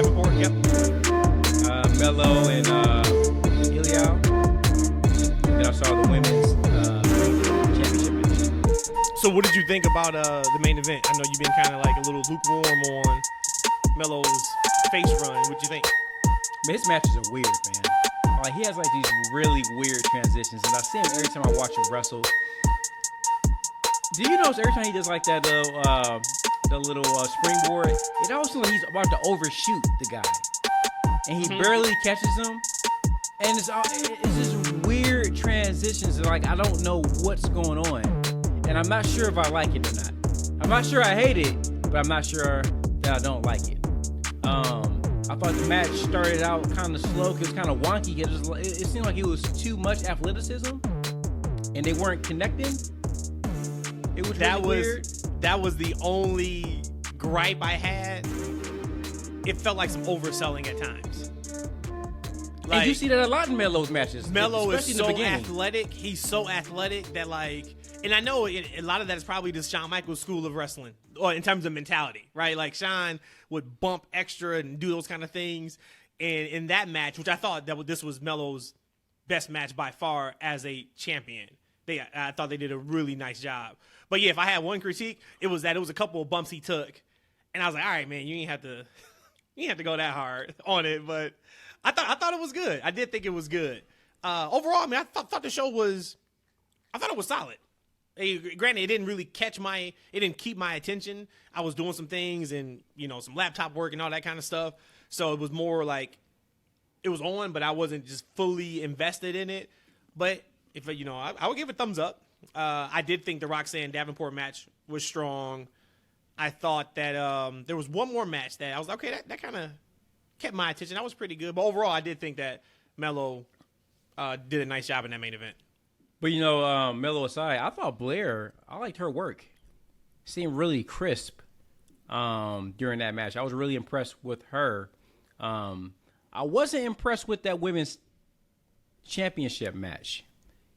Davenport, yep. Melo and Ilya. Then I saw the women's championship match. So what did you think about the main event? I know you've been kind of like a little lukewarm on Melo's face run. What'd you think? Man, his matches are weird, man. Like, he has like these really weird transitions, and I see him every time I watch him wrestle. Do you notice every time he does like that the little springboard, it always looks like he's about to overshoot the guy, and he barely catches him. And it's just weird transitions, and like I don't know what's going on, and I'm not sure if I like it or not. I'm not sure I hate it, but I'm not sure that I don't like it. I thought the match started out kind of slow, because it was kind of wonky. It seemed like it was too much athleticism, and they weren't connecting. It was really weird. That was the only gripe I had. It felt like some overselling at times. Like, and you see that a lot in Melo's matches. Melo is so athletic. He's so athletic that, like, and I know a lot of that is probably the Shawn Michaels school of wrestling, or in terms of mentality, right? Like, Shawn would bump extra and do those kind of things. And in that match, which I thought this was Melo's best match by far as a champion, I thought they did a really nice job. But yeah, if I had one critique, it was a couple of bumps he took, and I was like, all right, man, you ain't have to go that hard on it. But I thought it was good. I did think it was good. Overall, I mean, I thought the show was, I thought it was solid. Granted, it didn't really it didn't keep my attention. I was doing some things and, some laptop work and all that kind of stuff. So it was more like it was on, but I wasn't just fully invested in it. But if, I would give it a thumbs up. I did think the Roxanne Davenport match was strong. I thought that there was one more match that I was like, okay, that kind of kept my attention. That was pretty good. But overall, I did think that Melo did a nice job in that main event. But, Melo aside, I thought Blair, I liked her work. Seemed really crisp during that match. I was really impressed with her. I wasn't impressed with that women's championship match.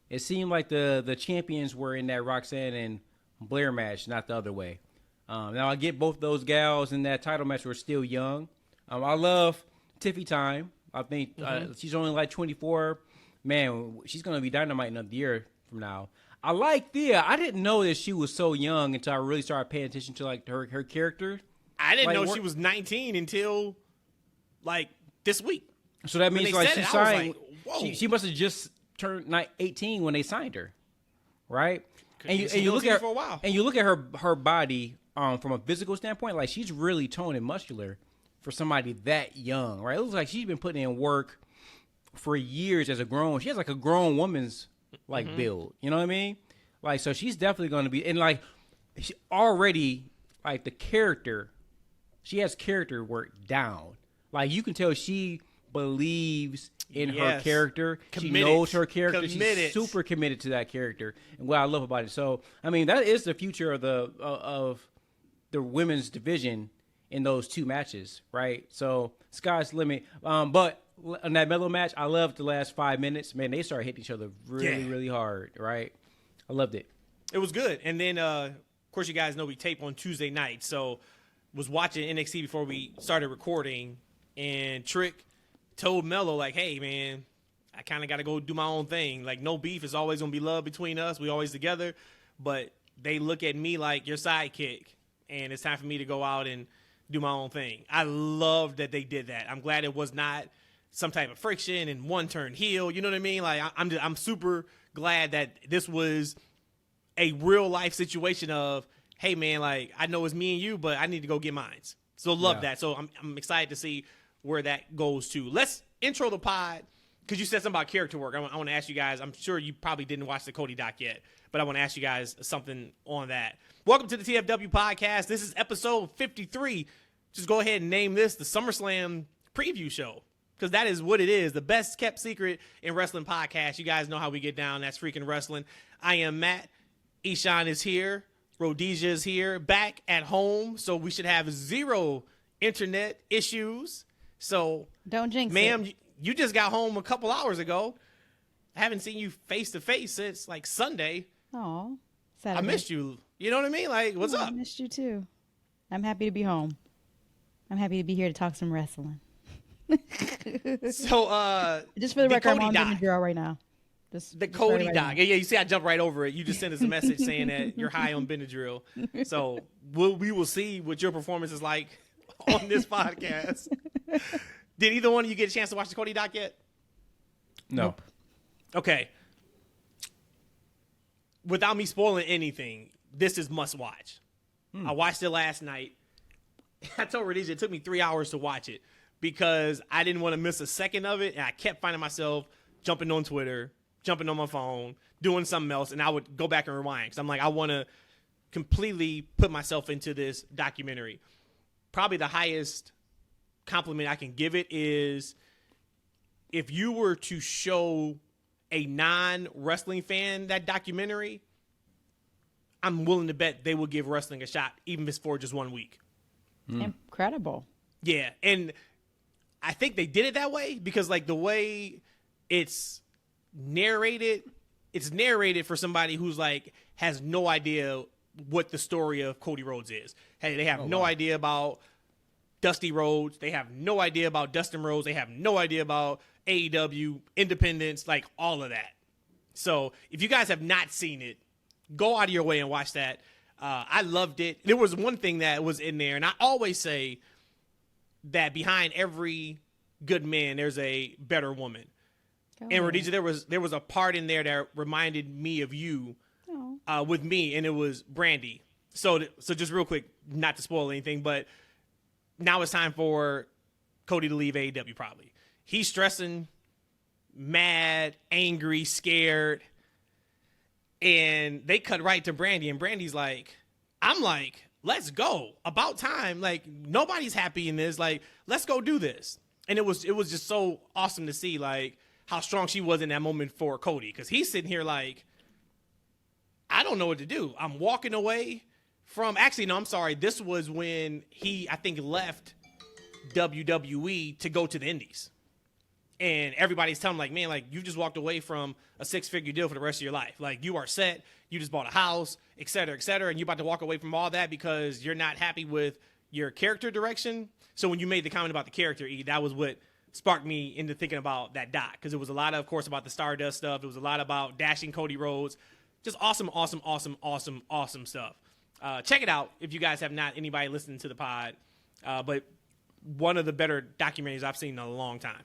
It seemed like the champions were in that Roxanne and Blair match, not the other way. Now, I get both those gals in that title match were still young. I love Tiffy Time. I think she's only like 24. Man, she's going to be dynamite another year from now. I like Thea. I didn't know that she was so young until I really started paying attention to like her character. I didn't know she was 19 until like this week. So that means like she signed. Like, she must have just turned 18 when they signed her, right? And you look at her for a while. And you look at her body from a physical standpoint, like she's really toned and muscular for somebody that young, right? It looks like she's been putting in work for years as she has like a grown woman's like build, you know what I mean? Like, so she's definitely going to be, and like she already, like the character, she has character work down. Like you can tell she believes in her character. Committed. She knows her character. Committed. She's super committed to that character, and what I love about it. So, I mean, that is the future of the women's division in those two matches, right? So, sky's the limit. But on that Melo match, I loved the last 5 minutes. Man, they started hitting each other really hard, right? I loved it. It was good. And then, of course, you guys know we tape on Tuesday night. So, was watching NXT before we started recording, and Trick told Melo, like, hey, man, I kind of got to go do my own thing. Like, no beef. It's always going to be love between us. We always together. But they look at me like your sidekick, and it's time for me to go out and do my own thing. I love that they did that. I'm glad it was not some type of friction and one turn heel. You know what I mean? Like, I'm super glad that this was a real life situation of, hey, man, like, I know it's me and you, but I need to go get mines. So love that. So I'm excited to see where that goes to. Let's intro the pod, because you said something about character work. I want to ask you guys, I'm sure you probably didn't watch the Cody doc yet, but I want to ask you guys something on that. Welcome to the TFW podcast. This is episode 53. Just go ahead and name this the SummerSlam preview show, because that is what it is. The best kept secret in wrestling podcast. You guys know how we get down. That's Freakin Wrestling. I am Matt. Eshaun is here. Rhodesia is here, back at home. So we should have zero internet issues. So, don't jinx ma'am, it. You just got home a couple hours ago. I haven't seen you face to face since like Sunday. Oh, I missed you. You know what I mean? Like, what's up? I missed you too. I'm happy to be home. I'm happy to be here to talk some wrestling. So, just for the record, I'm on Benadryl right now. The Cody doc. Yeah, you see, I jumped right over it. You just sent us a message saying that you're high on Benadryl. So we will see what your performance is like on this podcast. Did either one of you get a chance to watch the Cody doc yet? No. Nope. Okay. Without me spoiling anything, this is must watch. I watched it last night. I told Rhodesia it took me 3 hours to watch it because I didn't want to miss a second of it, and I kept finding myself jumping on Twitter, jumping on my phone, doing something else, and I would go back and rewind because I'm like, I want to completely put myself into this documentary. Probably the highest compliment I can give it is if you were to show a non-wrestling fan that documentary, I'm willing to bet they will give wrestling a shot, even if it's for just 1 week. Incredible. Yeah, and I think they did it that way because, like, the way it's narrated for somebody who's, like, has no idea what the story of Cody Rhodes is. Hey, they have no idea about Dusty Rhodes. They have no idea about Dustin Rhodes. They have no idea about AEW, independence, like, all of that. So if you guys have not seen it, go out of your way and watch that. I loved it. There was one thing that was in there, and I always say that behind every good man, there's a better woman. Oh. And Rhodesia, there was a part in there that reminded me of you with me, and it was Brandy. So just real quick, not to spoil anything, but now it's time for Cody to leave AEW probably. He's stressing, mad, angry, scared. And they cut right to Brandy, and Brandy's like, I'm like, let's go. About time. Like, nobody's happy in this. Like, let's go do this. And it was just so awesome to see, like, how strong she was in that moment for Cody. Because he's sitting here like, I don't know what to do. I'm walking away from – actually, no, I'm sorry. This was when he, I think, left WWE to go to the Indies. And everybody's telling him, like, man, like, you just walked away from a 6-figure deal for the rest of your life. Like, you are set. You just bought a house, et cetera, and you're about to walk away from all that because you're not happy with your character direction. So when you made the comment about the character, that was what sparked me into thinking about that doc. Because it was a lot, of course, about the Stardust stuff. It was a lot about dashing Cody Rhodes. Just awesome stuff. Check it out if you guys have not, anybody listening to the pod. But one of the better documentaries I've seen in a long time.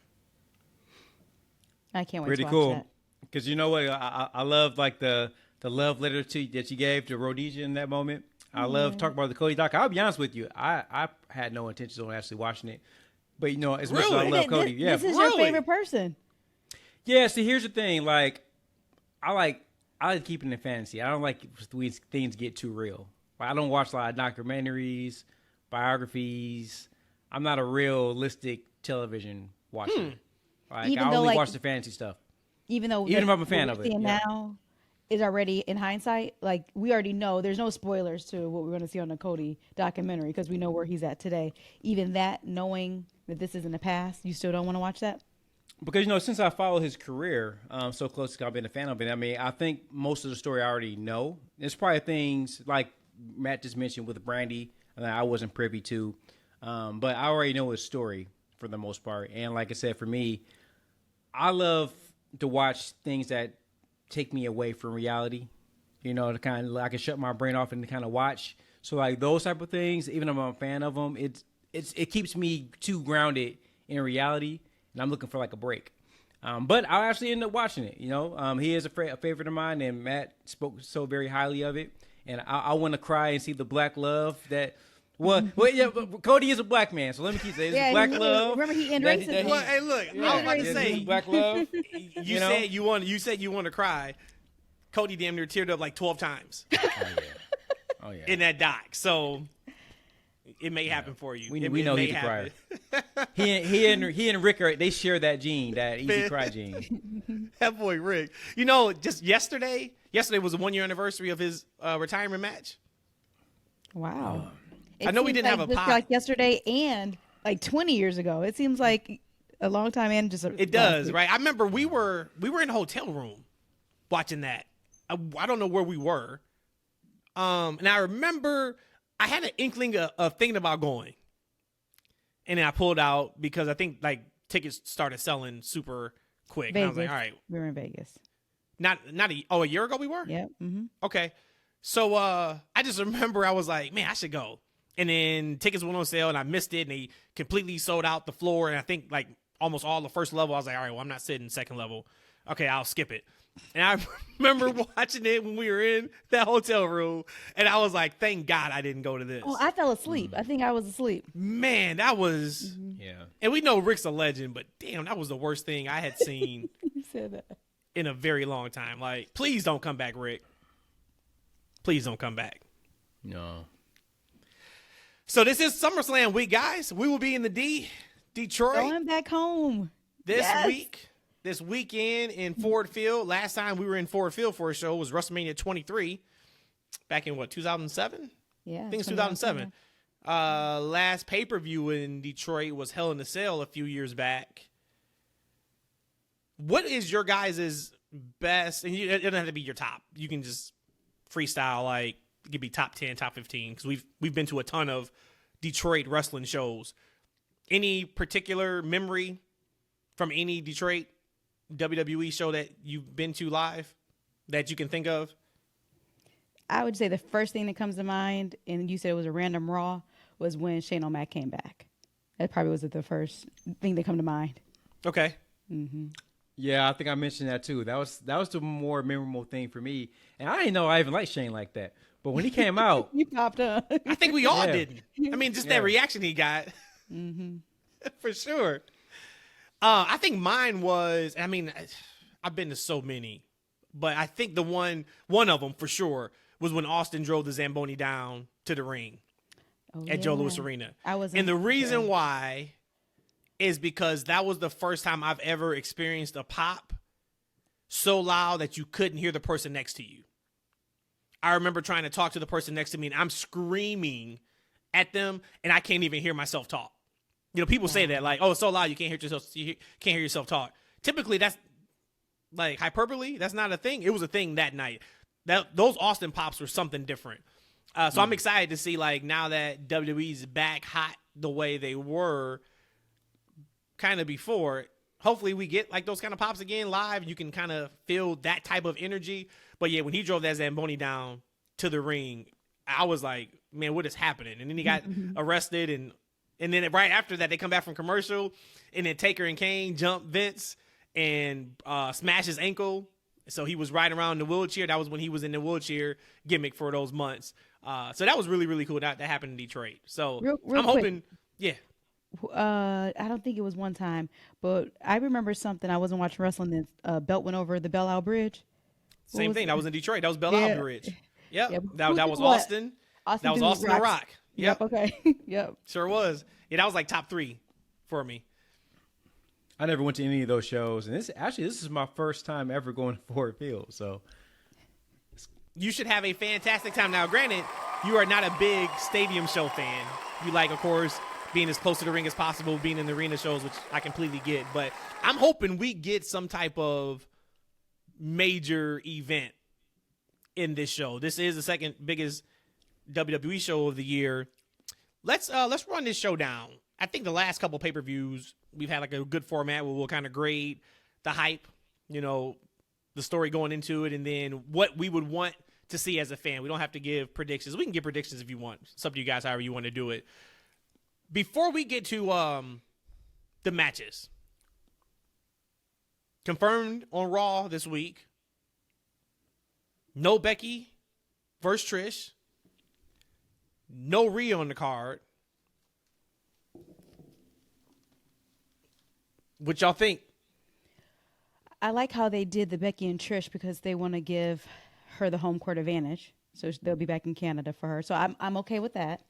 I can't wait Pretty to watch cool. that. Because you know what? I love, like, the love letter that you gave to Rhodesia in that moment. I love talking about the Cody doc. I'll be honest with you. I had no intentions on actually watching it. But, you know, as much as I love Cody. This is your favorite person. Yeah, see, here's the thing. Like, I like keeping it in fantasy. I don't like when things get too real. Like, I don't watch a lot of documentaries, biographies. I'm not a realistic television watcher. Like, I only watch the fantasy stuff. Even if I'm a fan of it. Now is already in hindsight. Like, we already know there's no spoilers to what we're going to see on the Cody documentary because we know where he's at today. Even that, knowing that this is in the past, you still don't want to watch that? Because, you know, since I followed his career so closely, I've been a fan of it. I mean, I think most of the story I already know. There's probably things like Matt just mentioned with Brandy that I wasn't privy to. But I already know his story for the most part. And like I said, for me, I love to watch things that take me away from reality, you know, to kind of, I can shut my brain off and kind of watch. So like those type of things, even if I'm a fan of them, it keeps me too grounded in reality, and I'm looking for like a break. But I'll actually end up watching it. You know, he is a favorite of mine, and Matt spoke so very highly of it, and I want to cry and see the black love that. Well, yeah, but Cody is a black man, so let me keep saying it's black love. Remember, he ended racism. Well, hey, look, I was about to say black love. You said you want to cry. Cody damn near teared up like 12 times. Oh yeah. In that doc, so it may happen for you. We know he's a crier. he and Rick they share that gene, that easy cry gene. That boy Rick. You know, just yesterday was the 1-year anniversary of his retirement match. Wow. I know we didn't have a pod. Like yesterday and like 20 years ago. It seems like a long time and just it does, right? I remember we were in a hotel room watching that. I don't know where we were. And I remember I had an inkling of thinking about going. and then I pulled out because I think like tickets started selling super quick. And I was like, all right, we were in Vegas. Not a year ago we were? Yep. Mm-hmm. Okay. So I just remember I was like, man, I should go. And then tickets went on sale and I missed it and they completely sold out the floor. And I think like almost all the first level, I was like, all right, well, I'm not sitting second level. Okay, I'll skip it. And I remember watching it when we were in that hotel room. And I was like, thank God I didn't go to this. Oh, I fell asleep. I think I was asleep. Man, that was. Yeah. And we know Rick's a legend, but damn, that was the worst thing I had seen You said that. in a very long time. Like, please don't come back, Rick. Please don't come back. No. So this is SummerSlam week, guys. We will be in the Detroit. Going back home. This week. This weekend in Ford Field. Last time we were in Ford Field for a show was WrestleMania 23. Back in what, 2007? Yeah. I think it's 2007. Last pay-per-view in Detroit was Hell in a Cell a few years back. What is your guys' best, and it doesn't have to be your top. You can just freestyle, like, it could be top 10, top 15, because we've been to a ton of Detroit wrestling shows. Any particular memory from any Detroit WWE show that you've been to live that you can think of? I would say the first thing that comes to mind, and you said it was a random Raw, was when Shane O'Mac came back. That probably was the first thing that come to mind. Okay. Mm-hmm. Yeah, I think I mentioned that too. That was the more memorable thing for me. And I didn't know I even liked Shane like that. But when he came out, You popped up. I think we all didn't. I mean, just that reaction he got. Mm-hmm. For sure. I think mine was, I mean, I've been to so many, but I think the one of them for sure was when Austin drove the Zamboni down to the ring at Joe Louis Arena. And the reason why is because that was the first time I've ever experienced a pop so loud that you couldn't hear the person next to you. I remember trying to talk to the person next to me, and I'm screaming at them, and I can't even hear myself talk. You know, people say that, like, oh, it's so loud you can't hear yourself talk. Typically, that's like hyperbole. That's not a thing. It was a thing that night. Those Austin pops were something different. So I'm excited to see, like, now that WWE's back hot the way they were kind of before, hopefully we get like those kind of pops again live. You can kind of feel that type of energy. But yeah, when he drove that Zamboni down to the ring, I was like, man, what is happening? And then he got arrested, and then right after that, they come back from commercial, and then Taker and Kane jump Vince and smash his ankle. So he was riding around in the wheelchair. That was when he was in the wheelchair gimmick for those months. So that was really, really cool. That happened in Detroit. So real I'm hoping, yeah. I don't think it was one time, but I remember something. I wasn't watching wrestling. The belt went over the Belle Isle Bridge. Same thing. That was in Detroit. That was Belle Isle Bridge. Yep. Yeah. That was Austin. That was Austin the Rock. Yep. Okay. Yep. Sure was. Yeah, that was like top 3 for me. I never went to any of those shows, and this is my first time ever going to Ford Field. So you should have a fantastic time. Now, granted, you are not a big stadium show fan. You like, of course, being as close to the ring as possible, being in the arena shows, which I completely get. But I'm hoping we get some type of major event in this show. This is the second biggest WWE show of the year. Let's run this show down. I think the last couple pay-per-views, we've had like a good format where we'll kind of grade the hype, you know, the story going into it, and then what we would want to see as a fan. We don't have to give predictions. We can give predictions if you want. It's up to you guys, however you want to do it. Before we get to the matches, confirmed on Raw this week, no Becky versus Trish, no Rhea on the card. What y'all think? I like how they did the Becky and Trish because they want to give her the home court advantage. So they'll be back in Canada for her. So I'm okay with that.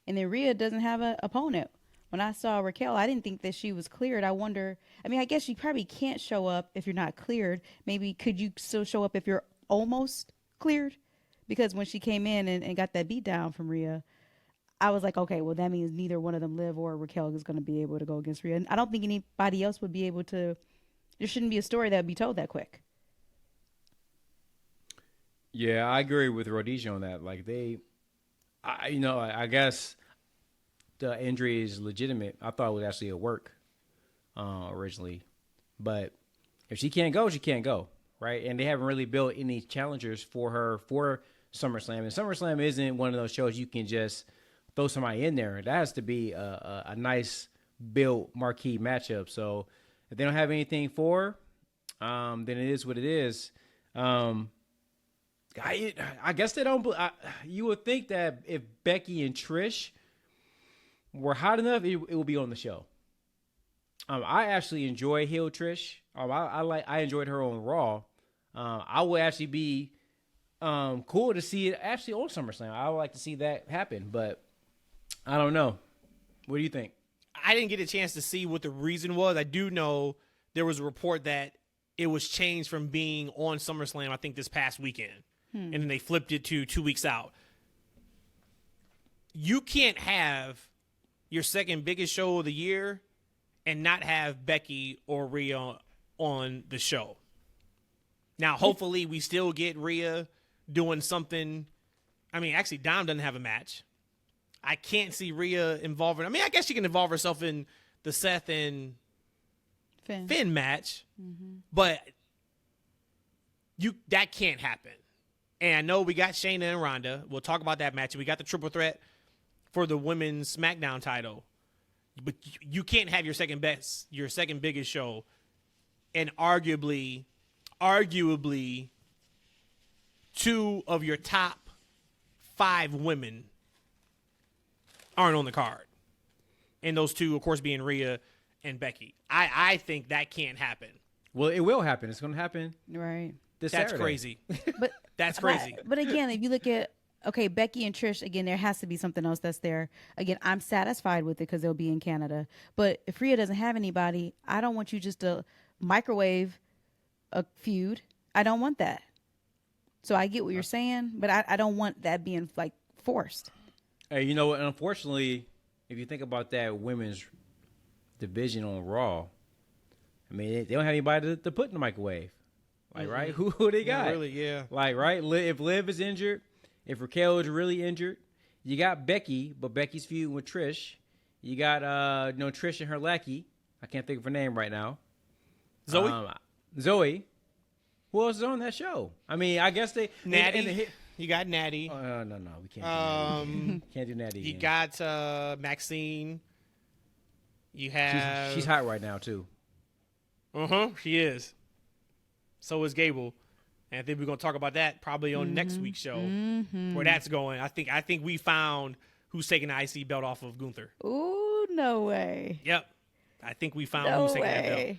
And then Rhea doesn't have an opponent. When I saw Raquel, I didn't think that she was cleared. I wonder, I mean, I guess you probably can't show up if you're not cleared. Maybe could you still show up if you're almost cleared? Because when she came in and got that beat down from Rhea, I was like, okay, well, that means neither one of them, Liv or Raquel, is going to be able to go against Rhea. And I don't think anybody else would be able to. There shouldn't be a story that would be told that quick. Yeah, I agree with Rhodesia on that. Like I guess the injury is legitimate. I thought it was actually a work originally. But if she can't go, she can't go, right? And they haven't really built any challengers for her for SummerSlam. And SummerSlam isn't one of those shows you can just throw somebody in there. It has to be a nice built marquee matchup. So if they don't have anything for her, then it is what it is. I guess they don't. You would think that if Becky and Trish were hot enough, it would be on the show. I actually enjoy heel Trish. I enjoyed her on Raw. I would actually be cool to see it actually on SummerSlam. I would like to see that happen, but I don't know. What do you think? I didn't get a chance to see what the reason was. I do know there was a report that it was changed from being on SummerSlam, I think, this past weekend. And then they flipped it to 2 weeks out. You can't have your second biggest show of the year and not have Becky or Rhea on the show. Now, hopefully, we still get Rhea doing something. I mean, actually, Dom doesn't have a match. I can't see Rhea involving. I mean, I guess she can involve herself in the Seth and Finn match, but that can't happen. And I know we got Shayna and Ronda. We'll talk about that match. We got the triple threat for the women's SmackDown title. But you can't have your second biggest show, and arguably, two of your top 5 women aren't on the card. And those two, of course, being Rhea and Becky. I think that can't happen. Well, it will happen. It's going to happen. Right. That's Saturday. crazy. But that's crazy. But again, if you look at, okay, Becky and Trish, again, there has to be something else that's there. Again, I'm satisfied with it because they'll be in Canada. But if Rhea doesn't have anybody, I don't want you just to microwave a feud. I don't want that. So I get what you're saying, but I don't want that being, like, forced. Hey, you know what? Unfortunately, if you think about that women's division on Raw, I mean, they don't have anybody to put in the microwave. Like, right? Who they got? Yeah, really, yeah. Like, right? If Liv is injured, if Raquel is really injured, you got Becky, but Becky's feuding with Trish. You got Trish and her lackey. I can't think of her name right now. Zoe. Who else is on that show? I mean, I guess they Natty. You got Natty. No, we can't do Natty. Can't do Natty. You got Maxine. You have she's hot right now too. She is. So is Gable. And I think we're gonna talk about that probably on next week's show. Where that's going. I think we found who's taking the IC belt off of Gunther. Ooh, no way. Yep. I think we found who's taking that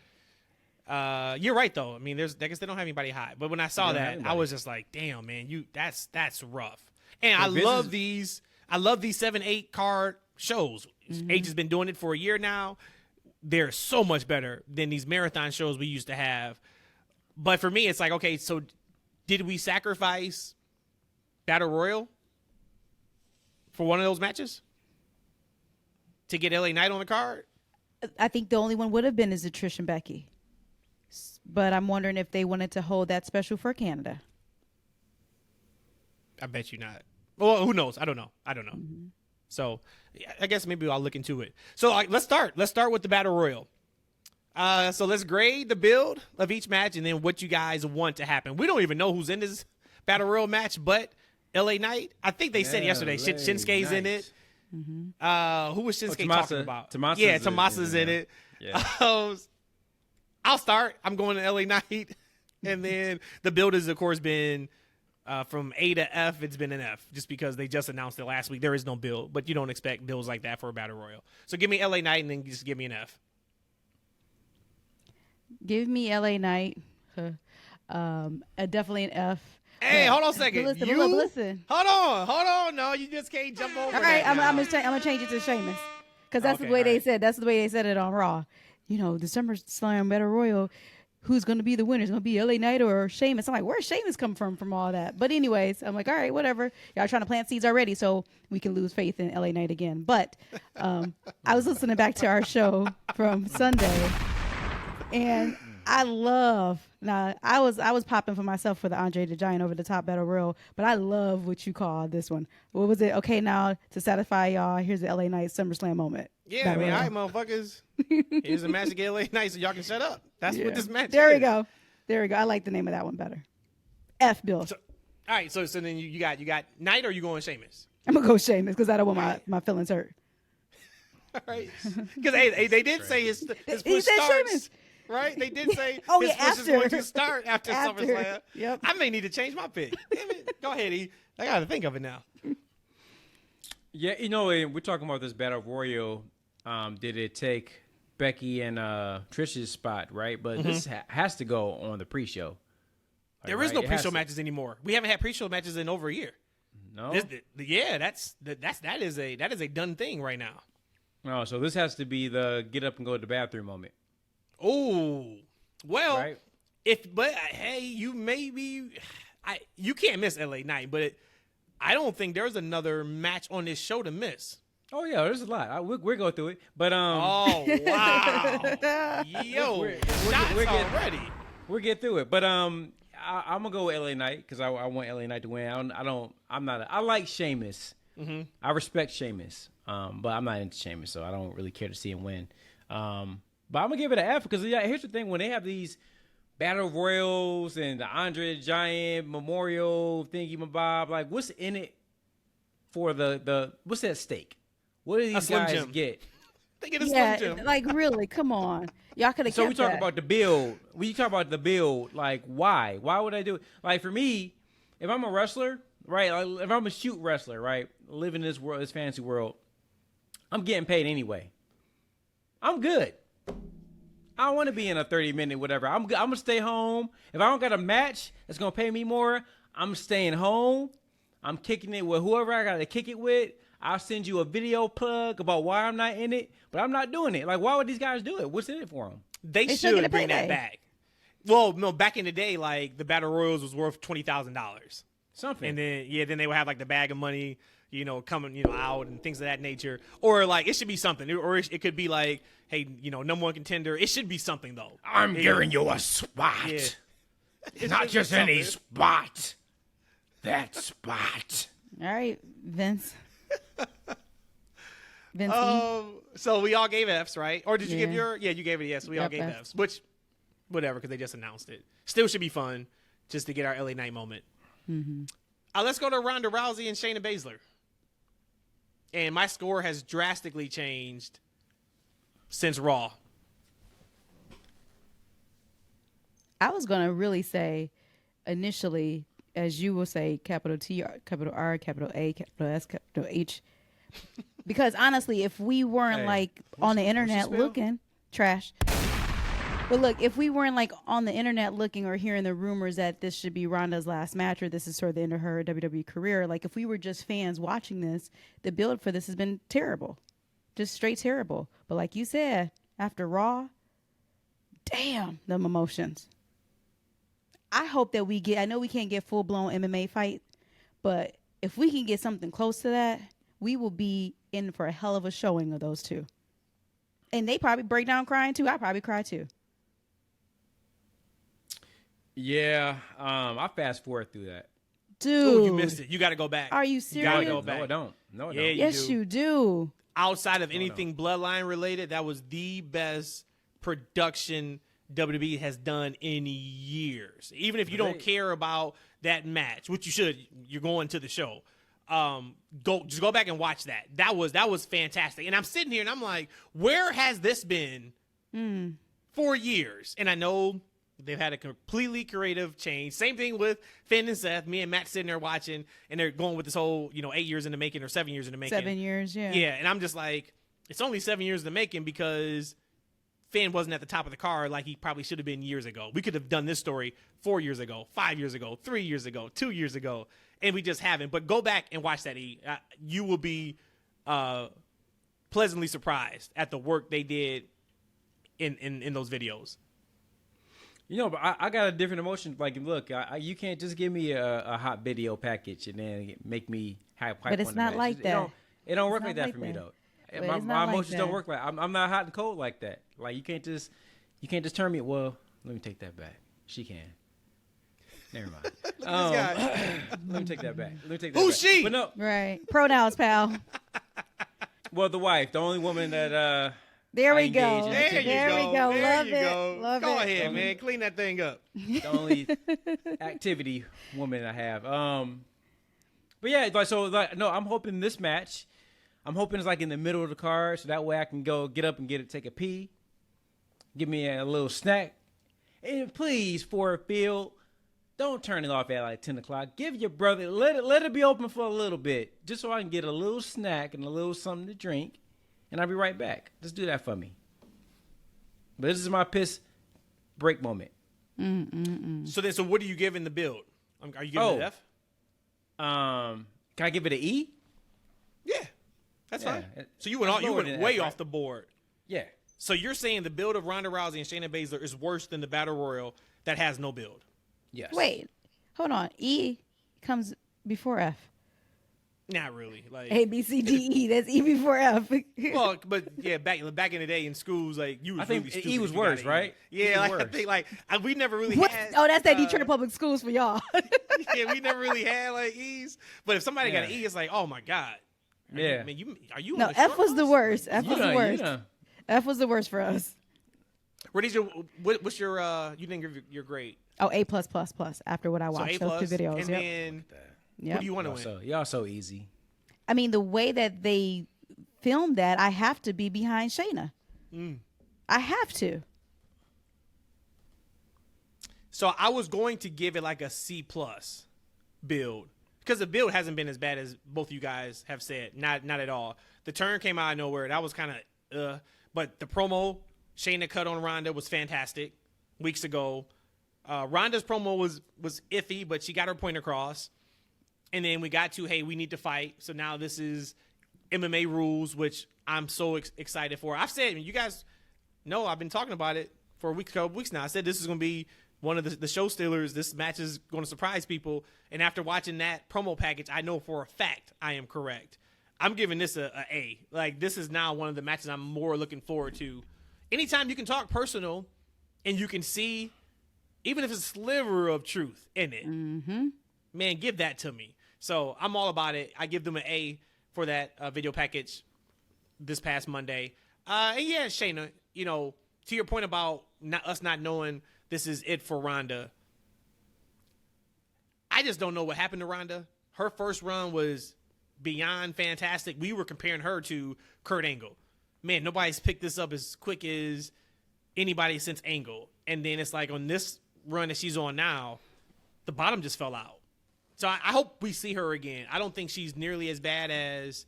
belt. You're right though. I mean, I guess they don't have anybody hot. But when I saw that, I was just like, damn, man, that's rough. And I love these 7-8 card shows. H has been doing it for a year now. They're so much better than these marathon shows we used to have. But for me, it's like, okay, so did we sacrifice Battle Royal for one of those matches to get LA Knight on the card? I think the only one would have been is the Trish and Becky. But I'm wondering if they wanted to hold that special for Canada. I bet you not. Well, who knows? I don't know. So I guess maybe I'll look into it. So let's start. Let's start with the Battle Royal. So let's grade the build of each match and then what you guys want to happen. We don't even know who's in this Battle Royal match, but LA Knight. I think they said yesterday Shinsuke's in it. Who was Shinsuke talking about? Tommasa's in it. Yeah. I'll start. I'm going to LA Knight. And then the build has, of course, been from A to F. It's been an F just because they just announced it last week. There is no build, but you don't expect builds like that for a Battle Royal. So give me LA Knight and then just give me an F. Give me LA Knight. Definitely an F. Hey, hold on a second. Listen. Hold on. No, you just can't jump over. All right, I'm gonna change it to Sheamus because that's the way they said. That's the way they said it on Raw. You know, the SummerSlam Battle Royal. Who's going to be the winner? Is it going to be LA Knight or Sheamus? I'm like, where's Sheamus come from all that? But anyways, I'm like, all right, whatever. Y'all trying to plant seeds already so we can lose faith in LA Knight again. But I was listening back to our show from Sunday, and I love Nah, I was popping for myself for the Andre the Giant over the top battle royal, but I love what you call this one. What was it? Okay, now to satisfy y'all, here's the LA Knight SummerSlam moment. Yeah, I mean, all right, motherfuckers. Here's a match against LA Knight, so y'all can shut up. That's what this match There is. we go. There we go. I like the name of that one better. F Bill. So, all right, so then you got Knight, or you going Sheamus? I'm gonna go Sheamus because I don't want my feelings hurt. All right, because they did say his push starts. Sheamus. Right? They did say his push is going to start after SummerSlam. Yep. I may need to change my pick. Damn it. Go ahead, E. I got to think of it now. Yeah, we're talking about this Battle Royal. Did it take Becky and Trish's spot, right? But this has to go on the pre-show. There is no pre-show matches anymore. We haven't had pre-show matches in over a year. No? That is a done thing right now. Oh, so this has to be the get up and go to the bathroom moment. Oh, well, right? Hey, you can't miss LA Knight, but I don't think there's another match on this show to miss. Oh yeah, there's a lot. We'll go through it, but oh wow, yo, we're already. We'll get through it, but I'm gonna go with LA Knight because I want LA Knight to win. I like Sheamus. Mm-hmm. I respect Sheamus, but I'm not into Sheamus, so I don't really care to see him win. But I'm going to give it an F because here's the thing. When they have these battle royals and the Andre the Giant memorial thingy-mabob, like what's in it for what's at stake? What do these guys get? They get a Slim Jim. Like really, come on. Y'all could have So we talk about the build. We talk about the build, like why? Why would I do it? Like for me, if I'm a wrestler, right? Like, if I'm a shoot wrestler, right? Living in this world, this fantasy world, I'm getting paid anyway. I'm good. I don't want to be in a 30-minute whatever. I'm going to stay home. If I don't got a match that's going to pay me more, I'm staying home. I'm kicking it with whoever I got to kick it with. I'll send you a video plug about why I'm not in it, but I'm not doing it. Like, why would these guys do it? What's in it for them? They should bring that back. Well, no, back in the day, like, the Battle Royals was worth $20,000. Something. And then they would have, like, the bag of money, coming, out and things of that nature. Or, like, it should be something. Or it could be, like, hey, number one contender. It should be something, though. I'm giving you a spot. Yeah. Not just any spot. That spot. All right, Vince. Vince. So we all gave Fs, right? Or did you give your? Yeah, you gave it a yes. We all gave Fs. Which, whatever, because they just announced it. Still should be fun, just to get our LA Knight moment. Mm-hmm. Let's go to Ronda Rousey and Shayna Baszler. And my score has drastically changed since Raw. I was going to really say initially, as you will say, capital T, capital R, capital A, capital S, capital H. Because honestly, if we weren't on the internet looking, trash. But look, if we weren't on the internet looking or hearing the rumors that this should be Ronda's last match or this is sort of the end of her WWE career, if we were just fans watching this, the build for this has been terrible. Just straight terrible. But like you said, after Raw, damn, them emotions. I hope that I know we can't get full-blown MMA fight, but if we can get something close to that, we will be in for a hell of a showing of those two. And they probably break down crying too. I probably cry too. Yeah, I fast forward through that. Dude. Ooh, you missed it. You got to go back. Are you serious? You got to go back. No, I don't. No, I Yeah, don't. Yes, you do. Outside of anything Bloodline related, that was the best production WWE has done in years. Even if you don't care about that match, which you should, you're going to the show. Just go back and watch that. That was fantastic. And I'm sitting here and I'm like, where has this been for years? And I know they've had a completely creative change. Same thing with Finn and Seth. Me and Matt sitting there watching, and they're going with this whole 8 years in the making or 7 years in the making. 7 years, yeah. Yeah, and I'm just like, it's only 7 years in the making because Finn wasn't at the top of the card like he probably should have been years ago. We could have done this story 4 years ago, 5 years ago, 3 years ago, 2 years ago, and we just haven't. But go back and watch that, E. You will be pleasantly surprised at the work they did in those videos. But I got a different emotion. Like, look, you can't just give me a hot video package and then make me hype. But it's not like that. It don't work like that for me though. My emotions don't work like I'm not hot and cold like that. Like you can't just turn me. Well, let me take that back. She can. Never mind. Let me take that back. Who's she? But no. Right. Pronouns, pal. Well, the wife, the only woman that there we go. There we go. Love it. Love go it. ahead, man. Clean that thing up. The only activity woman I have. But yeah, no, I'm hoping this match. I'm hoping it's like in the middle of the card, so that way I can go get up and take a pee, give me a little snack, and please, Ford Field, don't turn it off at like 10 o'clock. Give your brother, let it be open for a little bit, just so I can get a little snack and a little something to drink, and I'll be right back. Just do that for me. But this is my piss break moment. So what do you give in the build? Are you giving it an F? Can I give it an E? Yeah, that's fine. So you went way off the board. Yeah. So you're saying the build of Ronda Rousey and Shayna Baszler is worse than the Battle Royal that has no build? Yes. Wait, hold on. E comes before F. Not really. Like A, B, C, D, E. That's E before F. Well, but yeah, back in the day in schools, like you was I think really stupid E was worse, right? Yeah, like, I think we never really had. Oh, that's that Detroit Public Schools for y'all. Yeah, we never really had like E's. But if somebody got an E, it's like, oh my god. Yeah. Are you? No, on the F was the worst. F was the worst. Yeah. F was the worst for us. Rhodesia, what's your you didn't give your grade? Oh, A+++. After what I watched, so those two videos. And then what do you want to win? Y'all so easy. I mean, the way that they filmed that, I have to be behind Shayna. I have to. So I was going to give it like a C+ build because the build hasn't been as bad as both of you guys have said. Not at all. The turn came out of nowhere. That was kind of but the promo Shayna cut on Ronda was fantastic weeks ago. Ronda's promo was iffy, but she got her point across. And then we got to, hey, we need to fight. So now this is MMA rules, which I'm so excited for. I've said, you guys know, I've been talking about it for a couple weeks now. I said this is going to be one of the show stealers. This match is going to surprise people. And after watching that promo package, I know for a fact I am correct. I'm giving this a A. Like, this is now one of the matches I'm more looking forward to. Anytime you can talk personal and you can see, even if it's a sliver of truth in it, man, give that to me. So I'm all about it. I give them an A for that video package this past Monday. And yeah, Shayna, to your point about us not knowing this is it for Ronda, I just don't know what happened to Ronda. Her first run was beyond fantastic. We were comparing her to Kurt Angle. Man, nobody's picked this up as quick as anybody since Angle. And then it's like on this run that she's on now, the bottom just fell out. So I hope we see her again. I don't think she's nearly as bad as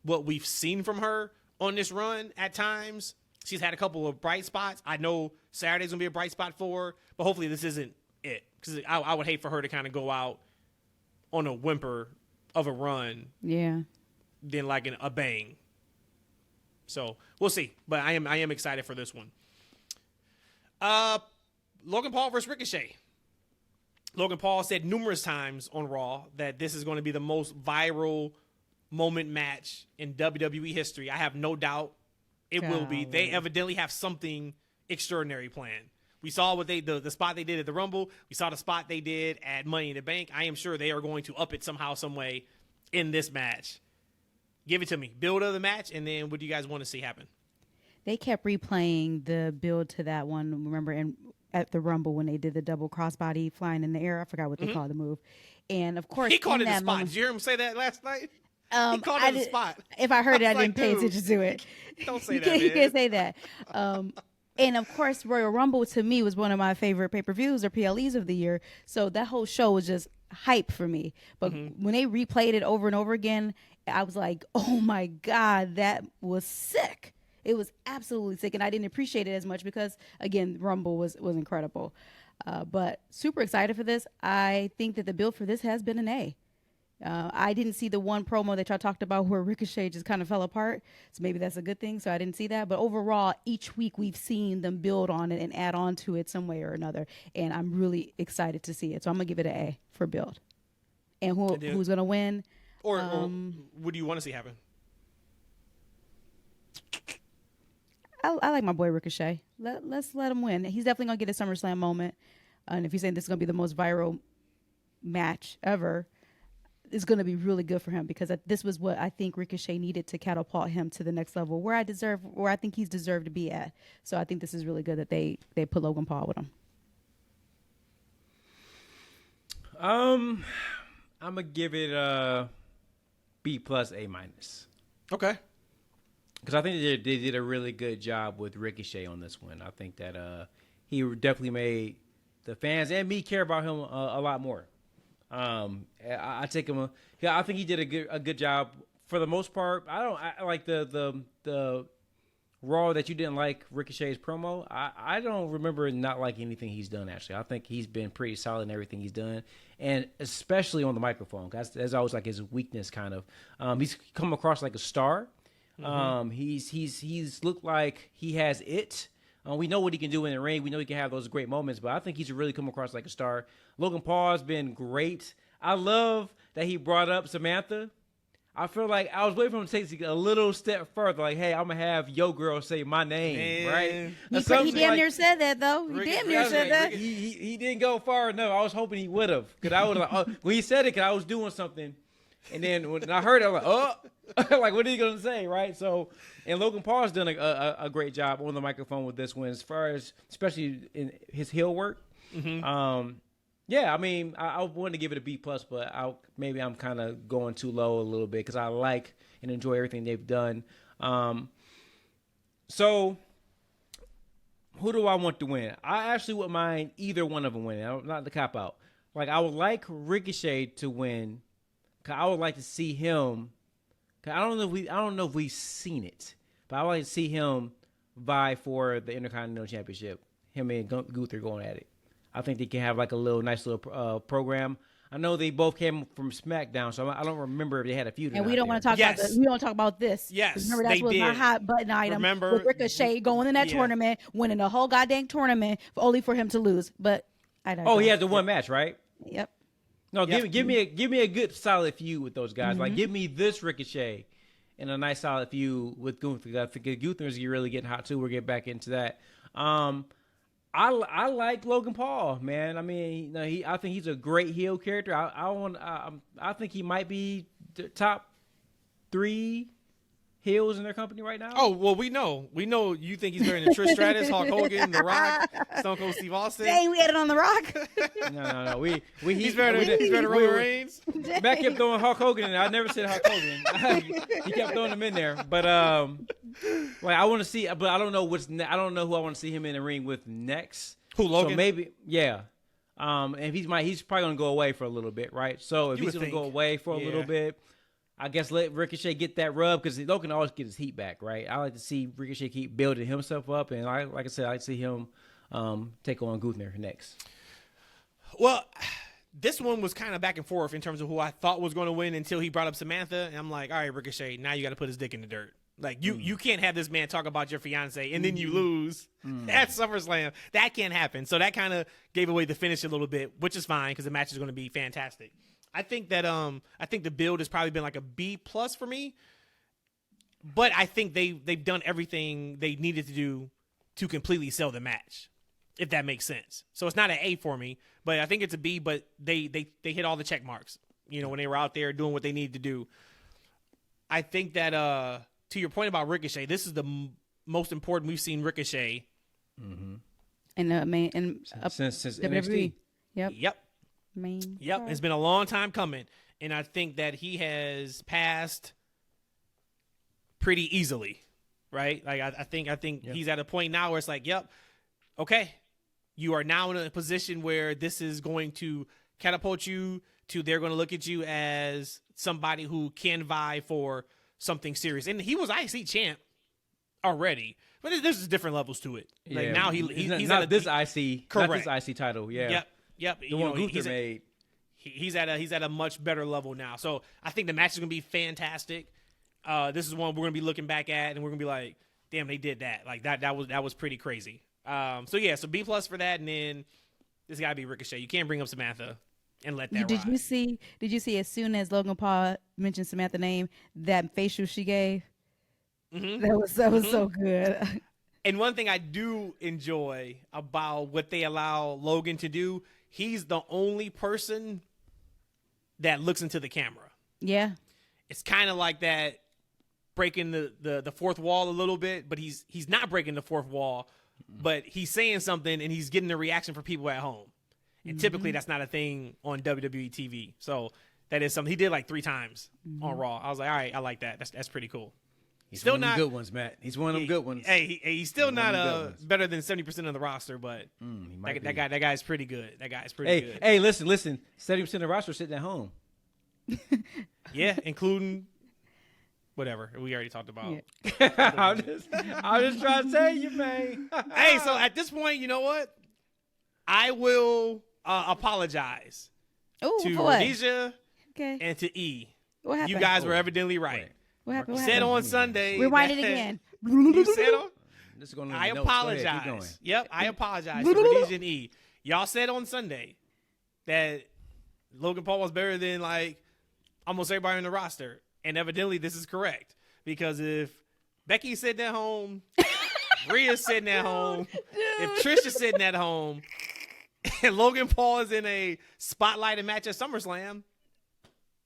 what we've seen from her on this run at times. She's had a couple of bright spots. I know Saturday's going to be a bright spot for her, but hopefully this isn't it. Because I would hate for her to kind of go out on a whimper of a run. Yeah. Than like a bang. So we'll see. But I am excited for this one. Logan Paul versus Ricochet. Logan Paul said numerous times on Raw that this is going to be the most viral moment match in WWE history. I have no doubt it will be. They evidently have something extraordinary planned. We saw what the spot they did at the Rumble. We saw the spot they did at Money in the Bank. I am sure they are going to up it somehow, some way in this match. Give it to me. Build of the match, and then what do you guys want to see happen? They kept replaying the build to that one. Remember, at the Rumble when they did the double crossbody flying in the air. I forgot what they called the move. And of course, he called it a spot. Did you hear him say that last night? He called it a spot. If I heard it, I didn't pay attention to it. Don't say that. You can't say that. And of course, Royal Rumble to me was one of my favorite pay-per-views or PLEs of the year. So that whole show was just hype for me. But when they replayed it over and over again, I was like, oh my God, that was sick. It was absolutely sick, and I didn't appreciate it as much because, again, Rumble was incredible. But super excited for this. I think that the build for this has been an A. I didn't see the one promo that y'all talked about where Ricochet just kind of fell apart, so maybe that's a good thing, so I didn't see that. But overall, each week we've seen them build on it and add on to it some way or another, and I'm really excited to see it. So I'm going to give it an A for build. And who's going to win? Or what do you want to see happen? I like my boy Ricochet. Let's let him win. He's definitely gonna get a SummerSlam moment. and if you're saying this is going to be the most viral match ever, it's going to be really good for him because this was what I think Ricochet needed to catapult him to the next level where I think he's deserved to be at. So I think this is really good that they put Logan Paul with him. I'm gonna give it a B plus A minus. Okay. Because I think they did a really good job with Ricochet on this one. I think that he definitely made the fans and me care about him a lot more. I take him. I think he did a good job for the most part. I like the Raw that you didn't like Ricochet's promo. I don't remember not liking anything he's done. Actually, I think he's been pretty solid in everything he's done, and especially on the microphone. That's always like his weakness, kind of. He's come across like a star. Mm-hmm. He's looked like he has it. We know what he can do in the ring. We know he can have those great moments, but I think he's really come across like a star. Logan Paul has been great. I love that he brought up Samantha. I feel like I was waiting for him to take a little step further. Like, hey, I'm going to have your girl say my name, right? He damn near said that, though. He damn near said that. He didn't go far enough. I was hoping he would have. Because I was like, when he said it, because I was doing something. And then when I heard it, I was like, oh. Like, what are you going to say, right? So, and Logan Paul's done a great job on the microphone with this one, as far as, especially in his heel work. Mm-hmm. Yeah, I mean, I wanted to give it a B plus, but maybe I'm kind of going too low a little bit because I like and enjoy everything they've done. So, who do I want to win? I actually wouldn't mind either one of them winning. Not the cop out. Like, I would like Ricochet to win. Cause I would like to see him. Cause I don't know if we've seen it, but I would like to see him vie for the Intercontinental Championship. Him and Gunther going at it. I think they can have like a nice little program. I know they both came from SmackDown, so I don't remember if they had a feud. And we don't want to talk about this. We don't talk about this. Yes, remember that was my hot button item. Remember with Ricochet going in that tournament, winning the whole goddamn tournament, only for him to lose. But I don't. Oh, he has the one match, right? Yep. No, give me a good solid feud with those guys. Mm-hmm. Like, give me this Ricochet and a nice solid feud with Gunther. I think Gunther's really getting hot too. We'll get back into that. I like Logan Paul, man. I mean, I think he's a great heel character. I think he might be the top 3 heels in their company right now. Oh, well, we know you think he's better than Trish Stratus, Hulk Hogan, The Rock, Stone Cold Steve Austin. Dang, we had it on The Rock. No. He's better than Roman Reigns. Matt kept throwing Hulk Hogan in. I never said Hulk Hogan. He kept throwing him in there, but like I want to see, but I don't know I don't know who I want to see him in the ring with next. Who, Logan? So maybe, yeah. And he's probably gonna go away for a little bit, right? So if he's gonna go away for a little bit, I guess let Ricochet get that rub because Logan always get his heat back, right? I like to see Ricochet keep building himself up, and like I said, I like to see him take on Gunther next. Well, this one was kind of back and forth in terms of who I thought was going to win until he brought up Samantha, and I'm like, all right, Ricochet, now you got to put his dick in the dirt. Like, you can't have this man talk about your fiance and then you lose at SummerSlam. That can't happen. So that kind of gave away the finish a little bit, which is fine because the match is going to be fantastic. I think that the build has probably been like a B plus for me, but I think they've done everything they needed to do to completely sell the match, if that makes sense. So it's not an A for me, but I think it's a B. But they hit all the check marks, when they were out there doing what they needed to do. I think that to your point about Ricochet, this is the most important we've seen Ricochet in the main since WWE. NXT. Yep. It's been a long time coming, and I think that he has passed pretty easily, right? Like I think he's at a point now where it's like, okay, you are now in a position where this is going to catapult you to they're going to look at you as somebody who can vie for something serious, and he was IC champ already, but there's different levels to it. Like now he's not at this IC, correct. Not this IC title, Yep. The one Gunther made. He's at a much better level now. So I think the match is gonna be fantastic. This is one we're gonna be looking back at, and we're gonna be like, damn, they did that. Like that was pretty crazy. So B plus for that, and then this gotta be Ricochet. You can't bring up Samantha and let that Did ride. you see as soon as Logan Paul mentioned Samantha's name, that facial she gave? Mm-hmm. That was so good. And one thing I do enjoy about what they allow Logan to do, he's the only person that looks into the camera. Yeah. It's kind of like that breaking the fourth wall a little bit, but he's not breaking the fourth wall, but he's saying something and he's getting a reaction for people at home. And typically that's not a thing on WWE TV. So that is something he did like 3 times on Raw. I was like, all right, I like that. That's pretty cool. He's still one of them good ones, Matt. He's one of them good ones. Hey, he's still not better than 70% of the roster, but that guy's pretty good. That guy's pretty good. Hey, listen. 70% of the roster sitting at home. Yeah, including whatever we already talked about. Yeah. I'm just trying to tell you, man. Hey, so at this point, you know what? I will apologize to Rhodesia and to E. What happened? You guys were evidently right. What happened? You said on Sunday. Rewind it again. You said on. This is going I apologize. Yep, I apologize to Rhodesia and E. Y'all said on Sunday that Logan Paul was better than like almost everybody on the roster, and evidently this is correct because if Becky's sitting at home, Rhea's sitting at home, if Trisha's sitting at home, and Logan Paul is in a spotlighted match at SummerSlam.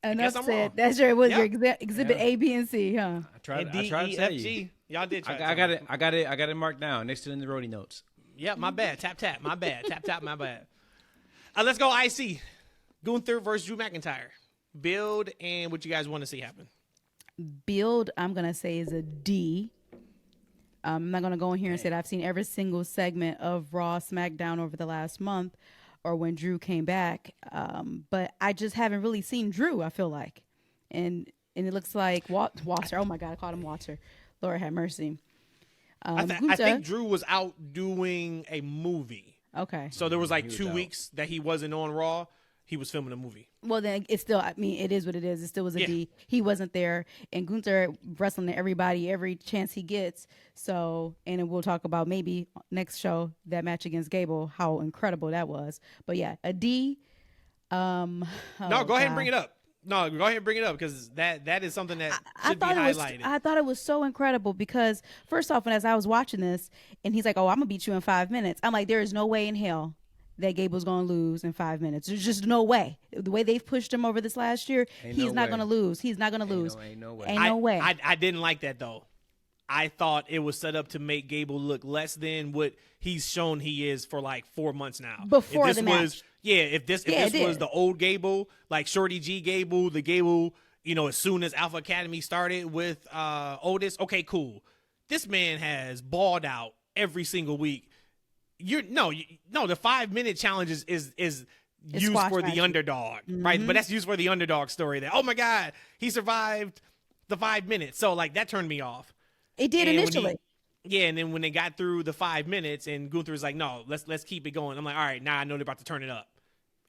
Enough said. That's your your exhibit A, B, and C, huh? I tried to tell you. Y'all did. I got it marked down next to the Rhodey notes. Yep, my bad. Tap. My bad. Tap. My bad. Let's go. IC. Gunther versus Drew McIntyre. Build and what you guys want to see happen. Build, I'm gonna say, is a D. I'm not gonna go in here and say that I've seen every single segment of Raw, SmackDown over the last month, or when Drew came back. But I just haven't really seen Drew, I feel like. And it looks like Walter. Oh my God, I called him Walter. Lord have mercy. I think Drew was out doing a movie. Okay. So there was like 2 weeks that he wasn't on Raw. He was filming a movie. Well, then it's still, I mean, it is what it is. It still was a D. He wasn't there. And Gunther wrestling to everybody every chance he gets. So, and we'll talk about maybe next show, that match against Gable, how incredible that was. But yeah, a D. No, go ahead and bring it up. No, go ahead and bring it up because that is something that should be highlighted. I thought it was so incredible because first off, as I was watching this and he's like, oh, I'm going to beat you in 5 minutes. I'm like, there is no way in hell that Gable's going to lose in 5 minutes. There's just no way. The way they've pushed him over this last year, he's not going to lose. He's not going to lose. Ain't no way. Ain't no way. I didn't like that, though. I thought it was set up to make Gable look less than what he's shown he is for like 4 months now. Before the match. If this was the old Gable, like Shorty G Gable, the Gable, as soon as Alpha Academy started with Otis, okay, cool. This man has balled out every single week. The 5 minute challenge is used for the underdog, right? But that's used for the underdog story that, oh my God, he survived the 5 minutes. So like that turned me off. It did initially. And then when they got through the 5 minutes and Gunther was like, no, let's keep it going. I'm like, all right, now I know they're about to turn it up.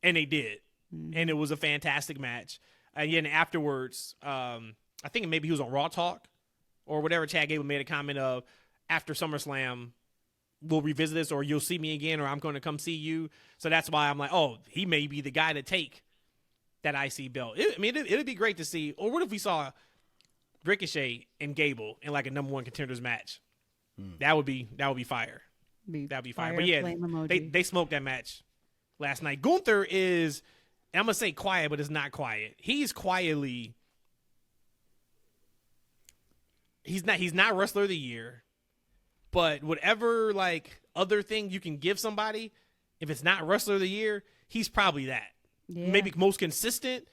And they did. And it was a fantastic match. And afterwards, I think maybe he was on Raw Talk or whatever. Chad Gable made a comment of, after SummerSlam, we'll revisit this, or you'll see me again, or I'm going to come see you. So that's why I'm like, oh, he may be the guy to take that IC belt. It'd be great to see. Or what if we saw Ricochet and Gable in like a number 1 contenders match? That would be fire. That'd be fire. But yeah, they smoked that match last night. Gunther is, I'm gonna say quiet, but it's not quiet. He's quietly. He's not wrestler of the year, but whatever like other thing you can give somebody, if it's not wrestler of the year, he's probably that. Yeah. Maybe most consistent.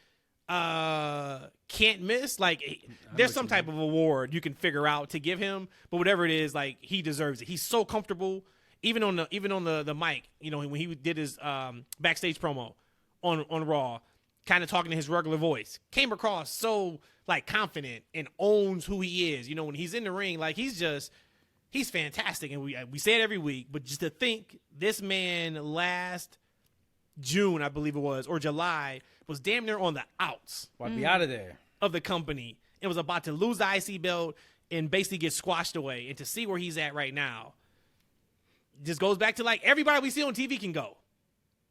Can't miss. Like there's some type of award you can figure out to give him, but whatever it is, like he deserves it. He's so comfortable, even on the mic. When he did his backstage promo on Raw, kind of talking in his regular voice, came across so like confident and owns who he is. When he's in the ring, like he's fantastic, and we say it every week. But just to think, this man last June, I believe it was, or July, was damn near on the outs. Well, be out of there. Of the company. It was about to lose the IC belt and basically get squashed away. And to see where he's at right now, just goes back to like everybody we see on TV can go.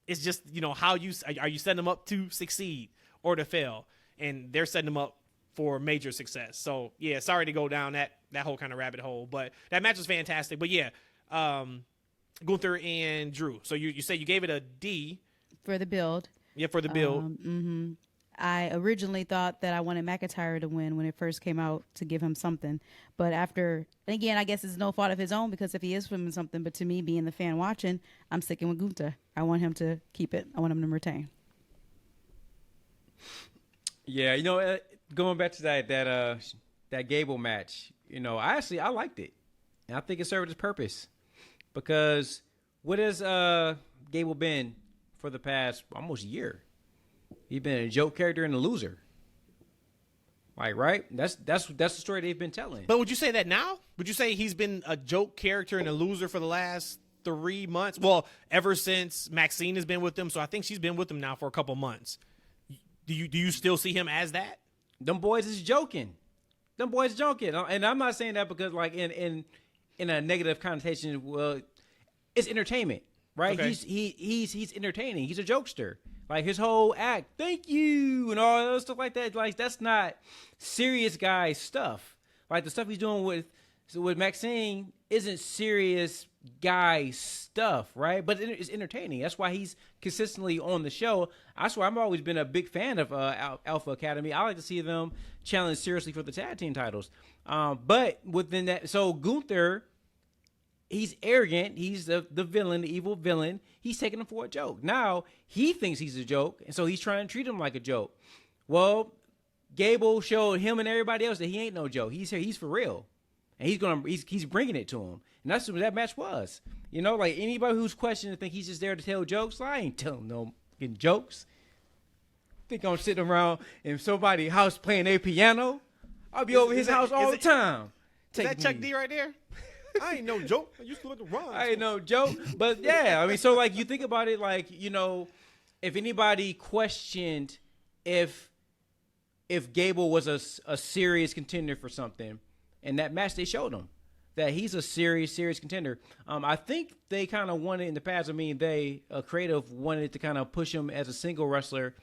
It's just, how are you setting them up to succeed or to fail? And they're setting them up for major success. So, yeah, sorry to go down that that whole kind of rabbit hole. But that match was fantastic. But yeah, Gunther and Drew. So you say you gave it a D for the build. Yeah, for the build. I originally thought that I wanted McIntyre to win when it first came out to give him something. But after, and again, I guess it's no fault of his own because if he is winning something, but to me, being the fan watching, I'm sticking with Gunther. I want him to keep it. I want him to retain. Yeah, going back to that Gable match, I liked it. And I think it served its purpose. Because what has Gable been for the past almost year? He's been a joke character and a loser. Like, right? That's the story they've been telling. But would you say that now? Would you say he's been a joke character and a loser for the last 3 months? Well, ever since Maxine has been with him, so I think she's been with him now for a couple months. Do you still see him as that? Them boys is joking. And I'm not saying that because like in a negative connotation. Well, it's entertainment, right? Okay. He's entertaining. He's a jokester. Like his whole act, thank you, and all that stuff like that. Like that's not serious guy stuff. Like the stuff he's doing with Maxine isn't serious guy stuff, right? But it's entertaining. That's why he's consistently on the show. That's why I've always been a big fan of Alpha Academy. I like to see them challenge seriously for the tag team titles. But within that, so Gunther, he's arrogant. He's the villain, the evil villain. He's taking him for a joke. Now, he thinks he's a joke, and so he's trying to treat him like a joke. Well, Gable showed him and everybody else that he ain't no joke. He's for real. And he's bringing it to him. And that's what that match was. Like anybody who's questioning think he's just there to tell jokes, I ain't telling no jokes. Think I'm sitting around in somebody's house playing a piano? I'll be over his house all the time. Is that Chuck D right there? I ain't no joke. I used to look at rhymes. I ain't no joke. But yeah, I mean, so like you think about it, like, if anybody questioned if Gable was a serious contender for something, and that match they showed him that he's a serious contender. I think they kind of wanted in the past. I mean, creative wanted to kind of push him as a single wrestler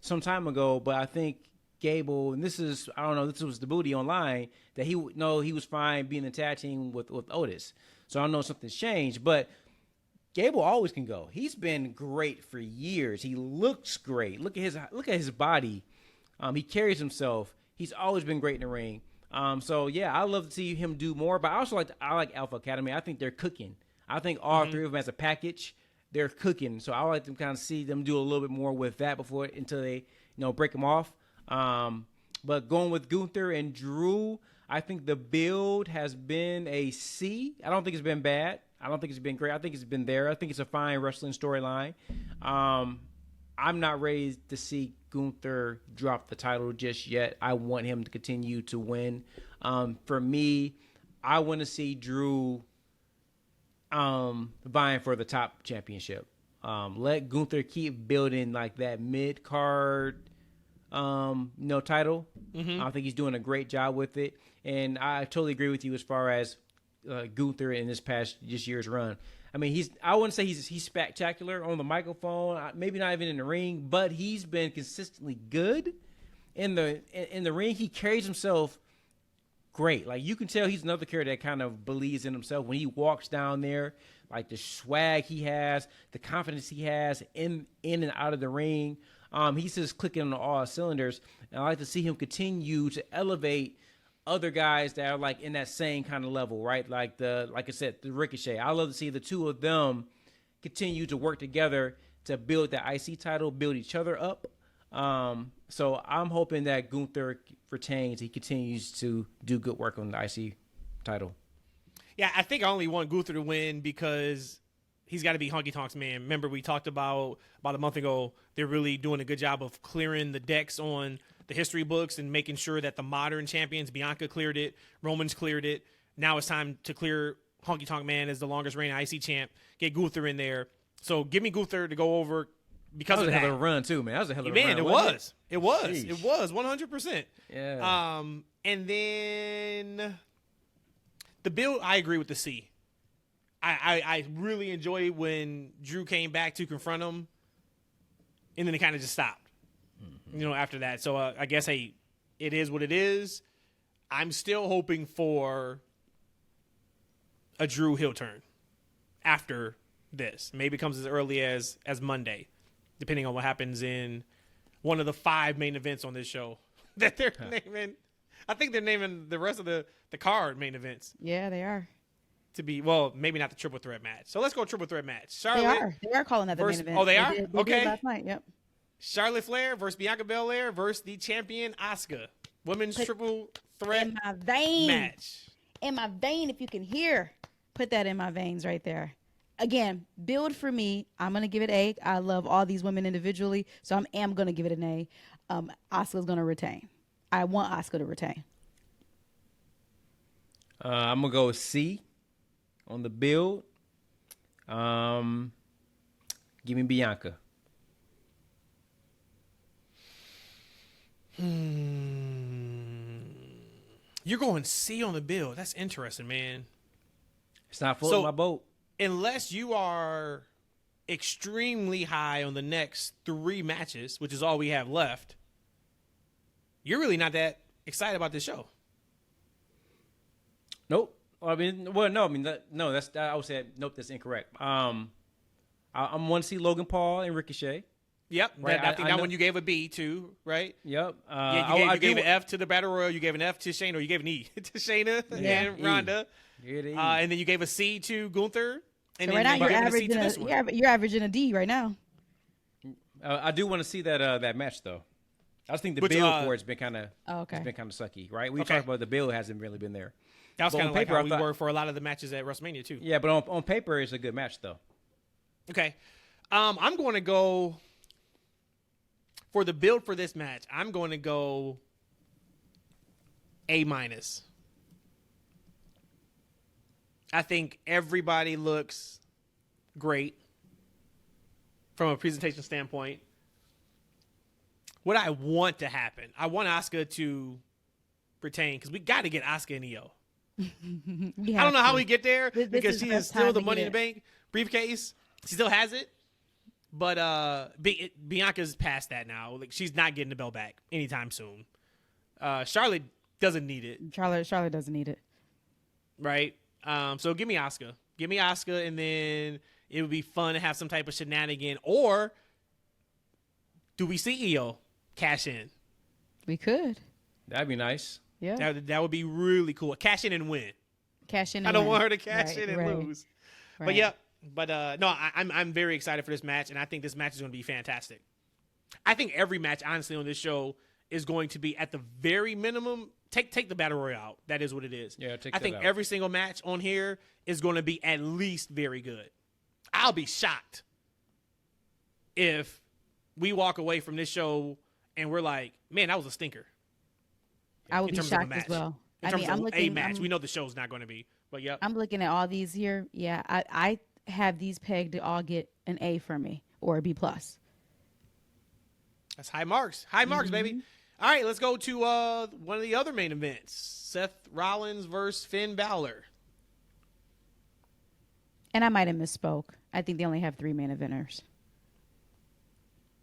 some time ago, but I think Gable, and this was the booty online, that he was fine being in the tag team with Otis. So I don't know if something's changed, but Gable always can go. He's been great for years. He looks great. Look at his body. He carries himself. He's always been great in the ring. So yeah, I love to see him do more. But I also like Alpha Academy. I think they're cooking. I think all three of them as a package, they're cooking. So I like to kind of see them do a little bit more with that until they break them off. But going with Gunther and Drew, I think the build has been a C. I don't think it's been bad. I don't think it's been great. I think it's been there. I think it's a fine wrestling storyline. I'm not ready to see Gunther drop the title just yet. I want him to continue to win. For me, I want to see Drew vying for the top championship. Let Gunther keep building like that mid-card title. I think he's doing a great job with it. And I totally agree with you as far as Gunther in this year's run. I mean, I wouldn't say he's spectacular on the microphone, maybe not even in the ring, but he's been consistently good in the ring. He carries himself great. Like you can tell he's another character that kind of believes in himself when he walks down there, like the swag he has, the confidence he has in and out of the ring. He's just clicking on all cylinders, and I like to see him continue to elevate other guys that are like in that same kind of level, right? Like I said, the Ricochet. I love to see the two of them continue to work together to build the IC title, build each other up. So I'm hoping that Gunther retains. He continues to do good work on the IC title. Yeah, I think I only want Gunther to win because he's got to be Honky Tonk's man. Remember, we talked about a month ago, they're really doing a good job of clearing the decks on the history books and making sure that the modern champions, Bianca cleared it, Roman's cleared it. Now it's time to clear Honky Tonk Man as the longest reigning IC champ. Get Gunther in there. So give me Gunther to go over because of that. That was a hell of a run too, man. That was a hell of a run. Man, it was. It was 100%. Yeah. And then the build, I agree with the C. I really enjoyed when Drew came back to confront him, and then it kind of just stopped. After that. So I guess, hey, it is what it is. I'm still hoping for a Drew heel turn after this. Maybe it comes as early as Monday, depending on what happens in one of the 5 main events on this show that they're naming. I think they're naming the rest of the card main events. Yeah, they are. To be, well, maybe not the triple threat match. So let's go triple threat match. Charlotte. They are calling that the main event. Oh, they are? They did last night, yep. Charlotte Flair versus Bianca Belair versus the champion Asuka. Women's triple threat in my vein. Match. In my vein, if you can hear. Put that in my veins right there. Again, build for me. I'm going to give it A. I love all these women individually, so I am going to give it an A. Asuka's going to retain. I want Asuka to retain. I'm going to go with C on the build. Give me Bianca. You're going C on the build. That's interesting, man. It's not floating my boat. Unless you are extremely high on the next 3 matches, which is all we have left, you're really not that excited about this show. Nope. I mean, well, no. I mean, no. That's I would say nope. That's incorrect. I'm want to see Logan Paul and Ricochet. Yep. Right. I think that one you gave a B to, right? Yep. You gave an F to the Battle Royal. You gave an F to Shayna, or you gave an E to Shayna and Ronda. And then you gave a C to Gunther. And so right now you're averaging a D right now. I do want to see that match though. I just think the build for it's been kind of sucky, right? We talked about the build hasn't really been there. That was kind of like how we were for a lot of the matches at WrestleMania too. Yeah, but on paper it's a good match though. Okay, I'm going to go for the build for this match. I'm going to go A-. I think everybody looks great from a presentation standpoint. What I want to happen, I want Asuka to retain because we got to get Asuka and Io. I don't know how we get there because she is still the Money in the Bank briefcase. She still has it, but Bianca's past that now. Like she's not getting the belt back anytime soon. Charlotte doesn't need it. Charlotte doesn't need it. Right. So give me Asuka. Give me Asuka, and then it would be fun to have some type of shenanigan. Or do we see Io cash in? We could. That'd be nice. Yeah. That would be really cool. Cash in and win. Cash in. I don't want her to cash in and lose. Right. But yeah. But no, I'm very excited for this match, and I think this match is going to be fantastic. I think every match, honestly, on this show is going to be at the very minimum. Take the Battle Royale out. That is what it is. Yeah, I think every single match on here is going to be at least very good. I'll be shocked if we walk away from this show and we're like, man, that was a stinker. I would be shocked as well. In terms of a match. We know the show's not going to be, but yeah. I'm looking at all these here. Yeah, I have these pegged to all get an A for me or a B+. That's high marks. High marks, baby. All right, let's go to one of the other main events. Seth Rollins versus Finn Balor. And I might have misspoke. I think they only have 3 main eventers.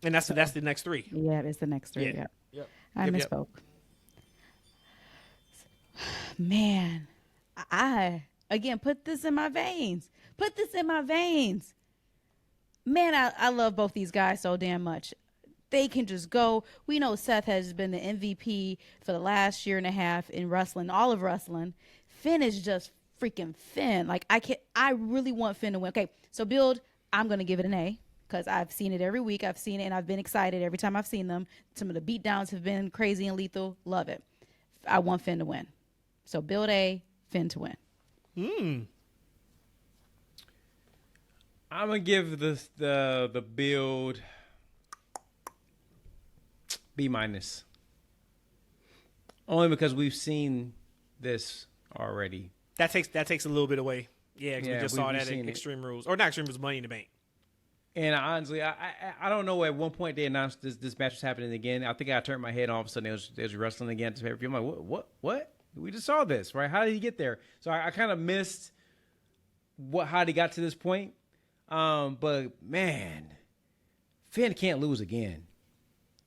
And that's the next 3. Yeah, it's the next 3. Yeah. Yep. I misspoke. Man, I again put this in my veins. Put this in my veins. Man, I love both these guys so damn much. They can just go. We know Seth has been the MVP for the last year and a half in wrestling, all of wrestling. Finn is just freaking Finn. Like I really want Finn to win. Okay, so build, I'm going to give it an A because I've seen it every week. I've seen it and I've been excited every time I've seen them. Some of the beatdowns have been crazy and lethal. Love it. I want Finn to win. So build A, Finn to win. I'm going to give the build B-. Only because we've seen this already. That takes a little bit away. Yeah, because we just saw that at Extreme Rules. Or not Extreme Rules, Money in the Bank. And honestly, I don't know. At one point they announced this match was happening again. I think I turned my head and all of a sudden it was wrestling again. I'm like, what? We just saw this, right? How did he get there? So I kind of missed how he got to this point. But man, Finn can't lose again.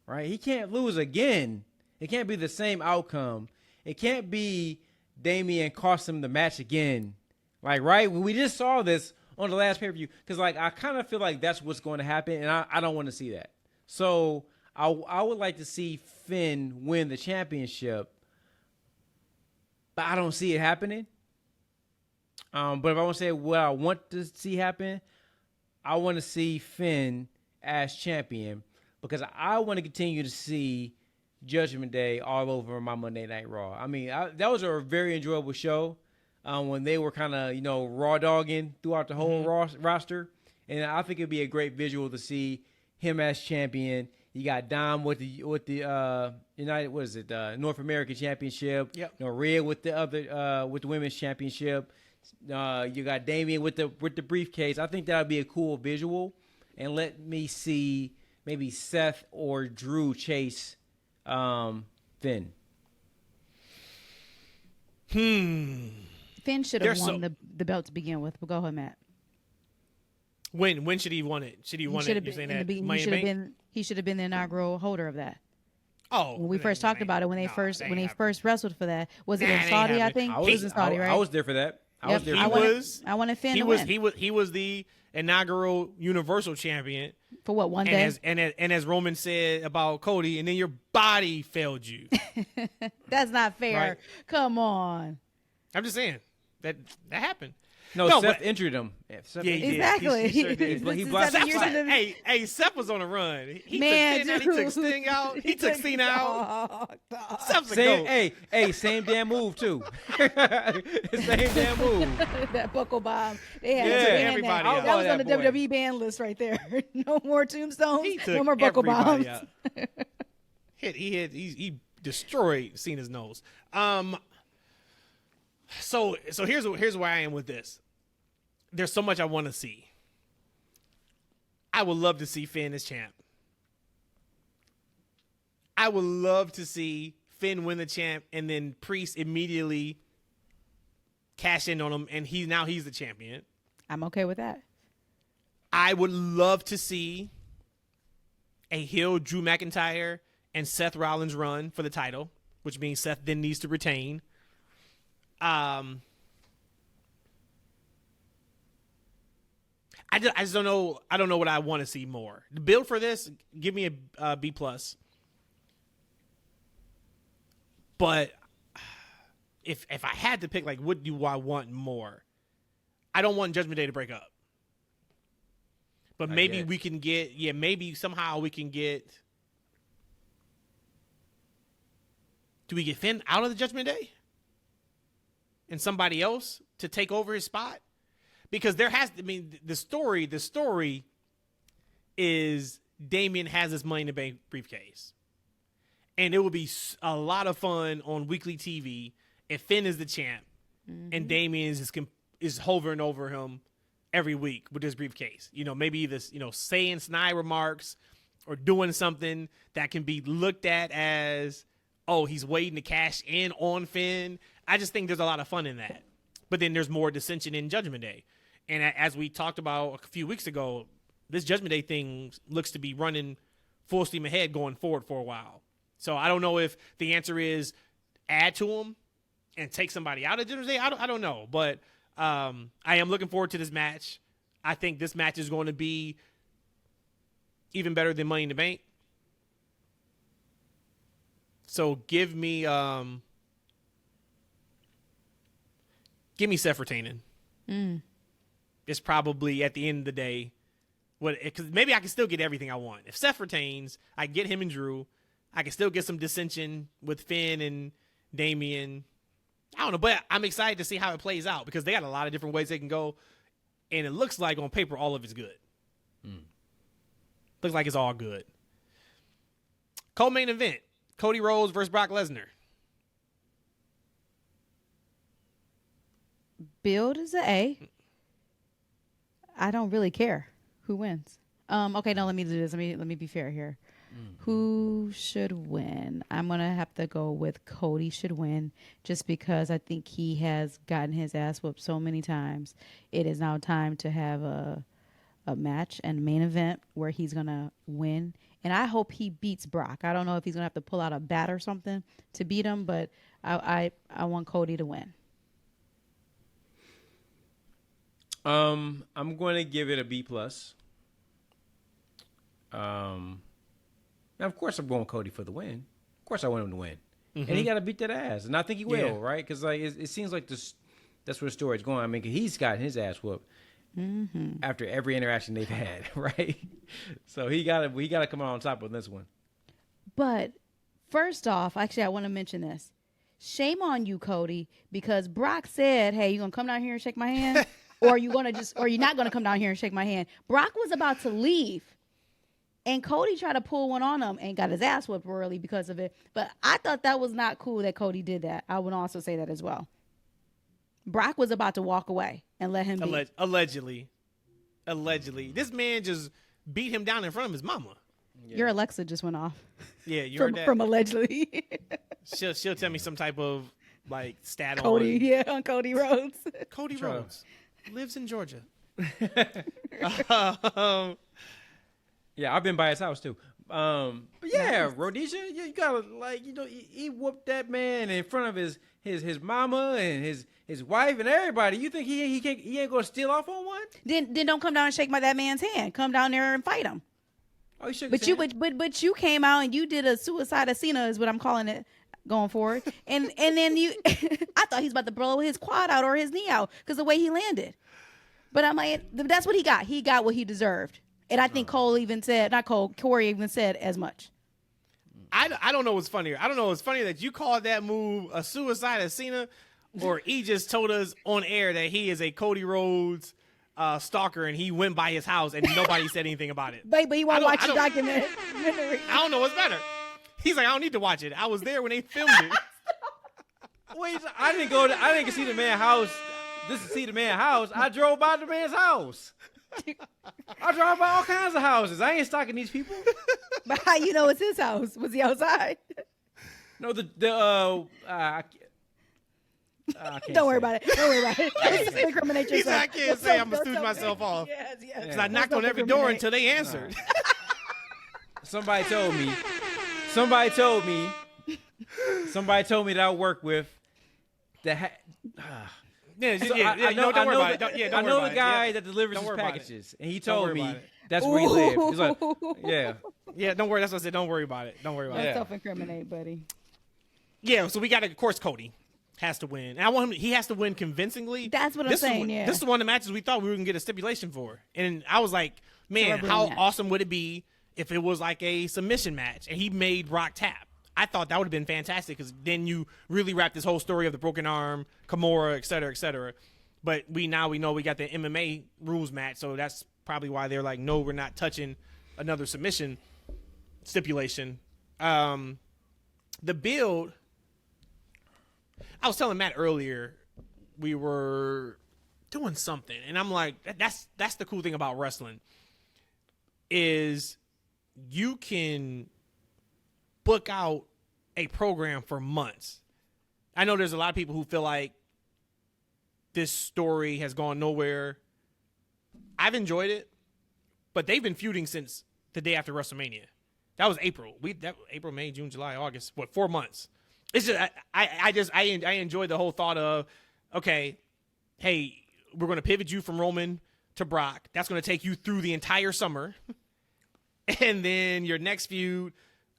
Right? He can't lose again. It can't be the same outcome. It can't be Damian cost him the match again. Like, right? We just saw this on the last pay-per-view. Because, like, I kind of feel like that's what's going to happen, and I don't want to see that. So I would like to see Finn win the championship, but I don't see it happening. But if I want to say what I want to see happen, I want to see Finn as champion because I want to continue to see Judgment Day all over my Monday Night Raw. I mean, that was a very enjoyable show when they were kind of, raw dogging throughout the whole roster. And I think it'd be a great visual to see him as champion. You got Dom with the United, what is it, North American Championship. Yep. Rhea with the Women's Championship. You got Damian with the briefcase. I think that would be a cool visual. And let me see maybe Seth or Drew chase Finn. Finn should have won the belt to begin with. But go ahead, Matt. When should he won it? Should he won it? You're saying that he should have been the inaugural holder of that. Oh, when we first talked about it, when they first wrestled for that, was it in Saudi? I think it was in Saudi, right? I was there for that. I was there. I wanted Finn to win. He was the inaugural Universal Champion for what, one day? And as Roman said about Cody, and then your body failed you. That's not fair. Right? Come on. I'm just saying that happened. No, Seth injured him. Yeah, he exactly. Did. He sure did. He blocked. Hey, Seth was on a run. He took Sting out. He took Cena out. Seth's a goat. Hey, same damn move too. Same damn move. That buckle bomb. They had everybody. That was on the WWE ban list right there. No more tombstones. No more buckle bombs. He destroyed Cena's nose. So here's where I am with this. There's so much I want to see. I would love to see Finn as champ. I would love to see Finn win the champ and then Priest immediately cash in on him and he's the champion. I'm okay with that. I would love to see a heel Drew McIntyre and Seth Rollins run for the title, which means Seth then needs to retain. I just don't know. I don't know what I want to see more. The build for this, give me a B+. But if I had to pick, like, what do I want more? I don't want Judgment Day to break up. But maybe we can get, maybe somehow we can get. Do we get Finn out of the Judgment Day? And somebody else to take over his spot? Because the story is Damian has this Money in the Bank briefcase. And it would be a lot of fun on weekly TV if Finn is the champ and Damian is hovering over him every week with his briefcase. Maybe this, saying snide remarks or doing something that can be looked at as, oh, he's waiting to cash in on Finn. I just think there's a lot of fun in that. But then there's more dissension in Judgment Day. And as we talked about a few weeks ago, this Judgment Day thing looks to be running full steam ahead going forward for a while. So I don't know if the answer is add to them and take somebody out of Judgment Day. I don't know. But I am looking forward to this match. I think this match is going to be even better than Money in the Bank. So give me Seth retaining. It's probably at the end of the day, because maybe I can still get everything I want. If Seth retains, I get him and Drew. I can still get some dissension with Finn and Damian. I don't know, but I'm excited to see how it plays out because they got a lot of different ways they can go, and it looks like on paper all of it's good. Looks like it's all good. Co-main event: Cody Rhodes versus Brock Lesnar. Build is an A. I don't really care who wins. Okay, no, let me do this. Let me be fair here. Who should win? I'm gonna have to go with Cody should win, just because I think he has gotten his ass whooped so many times. It is now time to have a match and main event where he's gonna win and I hope he beats Brock. I don't know if he's gonna have to pull out a bat or something to beat him, but I want Cody to win. I'm going to give it a B+. Now, of course, I'm going Cody for the win. Of course, I want him to win, and he got to beat that ass, and I think he will, right? Because like it seems like that's where the story's going. I mean, 'cause he's gotten his ass whooped after every interaction they've had, right? So he got to come out on top on this one. But first off, actually, I want to mention this. Shame on you, Cody, because Brock said, "Hey, you gonna come down here and shake my hand, or you're not gonna come down here and shake my hand." Brock was about to leave. And Cody tried to pull one on him and got his ass whipped early because of it. But I thought that was not cool that Cody did that. I would also say that as well. Brock was about to walk away and let him be. Allegedly. This man just beat him down in front of his mama. Yeah. Your Alexa just went off. Yeah, you heard that? From allegedly. she'll tell me some type of like stat Cody, on Cody Rhodes. Cody Rhodes lives in Georgia. Yeah, I've been by his house too. But yeah, Rhodesia, you gotta he whooped that man in front of his mama and his wife and everybody. You think he ain't gonna steal off on one? Then don't come down and shake that man's hand. Come down there and fight him. Oh, you shook his hand? But you came out and you did a suicide Asina is what I'm calling it going forward. And then you, I thought he was about to blow his quad out or his knee out because the way he landed. But I'm like, that's what he got. He got what he deserved. And I think Corey even said as much. I don't know what's funnier. I don't know what's funnier that you called that move a suicide Asina, or he just told us on air that he is a Cody Rhodes stalker and he went by his house and nobody said anything about it. But he won't watch the documentary. I don't know what's better. He's like, I don't need to watch it. I was there when they filmed it. Wait, I didn't see the man's house. This is see the man's house. I drove by the man's house. I drive by all kinds of houses. I ain't stalking these people. But how you know it's his house? Was he outside? No, don't worry about it. Don't worry about it. Incriminate yourself. He said, I can't say I'm going to snooze myself off. Yes. Because I knocked on every door until they answered. Somebody told me that I work with that don't worry about it. I know the guy that delivers his packages, and he told me that's where he lives. He's like, yeah. Don't worry. That's what I said. Don't worry about it. Don't worry about it. Don't self-incriminate, buddy. Yeah. So we got to, of course, Cody has to win, and I want him. He has to win convincingly. That's what I'm saying. This is one of the matches we thought we were gonna get a stipulation for, and I was like, man, how awesome would it be if it was like a submission match, and he made Brock tap. I thought that would have been fantastic because then you really wrap this whole story of the broken arm, Kimura, et cetera, et cetera. But we know we got the MMA rules match, so that's probably why they're like, no, we're not touching another submission stipulation. The build, I was telling Matt earlier, we were doing something, and I'm like, that's the cool thing about wrestling is you can book out a program for months. I know there's a lot of people who feel like this story has gone nowhere. I've enjoyed it, but they've been feuding since the day after WrestleMania. That was April. April, May, June, July, August. 4 months? It's just I enjoyed the whole thought of, okay, hey, we're going to pivot you from Roman to Brock. That's going to take you through the entire summer, and then your next feud,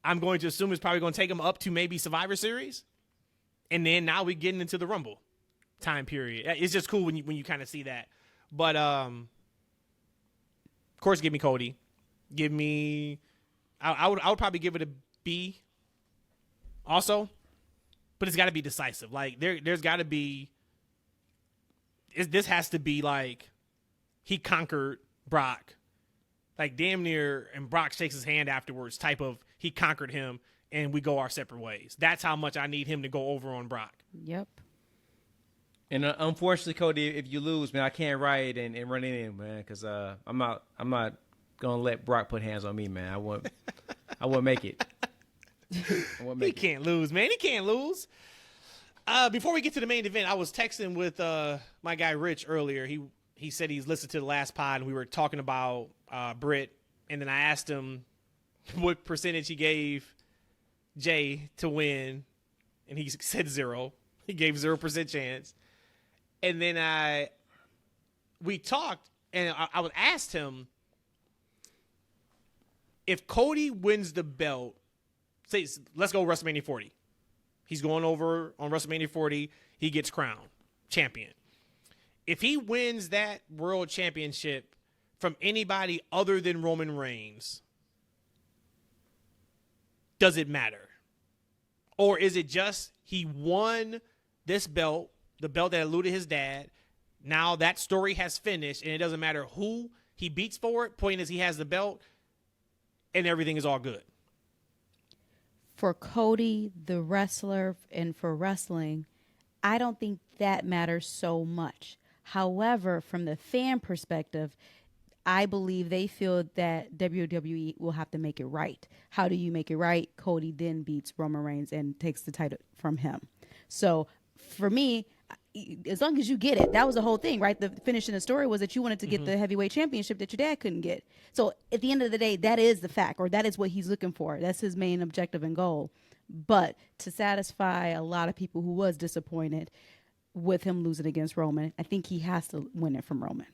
I'm going to assume it's probably going to take them up to maybe Survivor Series. And then now we're getting into the Rumble time period. It's just cool when you kind of see that. But, of course, give me Cody. Give me, I would probably give it a B also. But it's got to be decisive. Like, there's got to be, this has to be like he conquered Brock. Like, damn near, and Brock shakes his hand afterwards type of, he conquered him, and we go our separate ways. That's how much I need him to go over on Brock. Yep. And unfortunately, Cody, if you lose, man, I can't ride and run in, man, because I'm not gonna let Brock put hands on me, man. I won't make it. He can't lose, man. He can't lose. Before we get to the main event, I was texting with my guy Rich earlier. He said he's listened to the last pod, and we were talking about Britt, and then I asked him what percentage he gave Jay to win, and he said 0. He gave 0% chance. And then we talked, and I would asked him, if Cody wins the belt, say, let's go WrestleMania 40. He's going over on WrestleMania 40. He gets crowned champion. If he wins that world championship from anybody other than Roman Reigns, does it matter? Or is it just he won this belt, the belt that eluded his dad? Now that story has finished, and it doesn't matter who he beats for it. Point is, he has the belt, and everything is all good. For Cody, the wrestler, and for wrestling, I don't think that matters so much. However, from the fan perspective, I believe they feel that WWE will have to make it right. How do you make it right? Cody then beats Roman Reigns and takes the title from him. So for me, as long as you get it, that was the whole thing, right? The finish in the story was that you wanted to get the heavyweight championship that your dad couldn't get. So at the end of the day, that is the fact, or that is what he's looking for. That's his main objective and goal. But to satisfy a lot of people who was disappointed with him losing against Roman, I think he has to win it from Roman.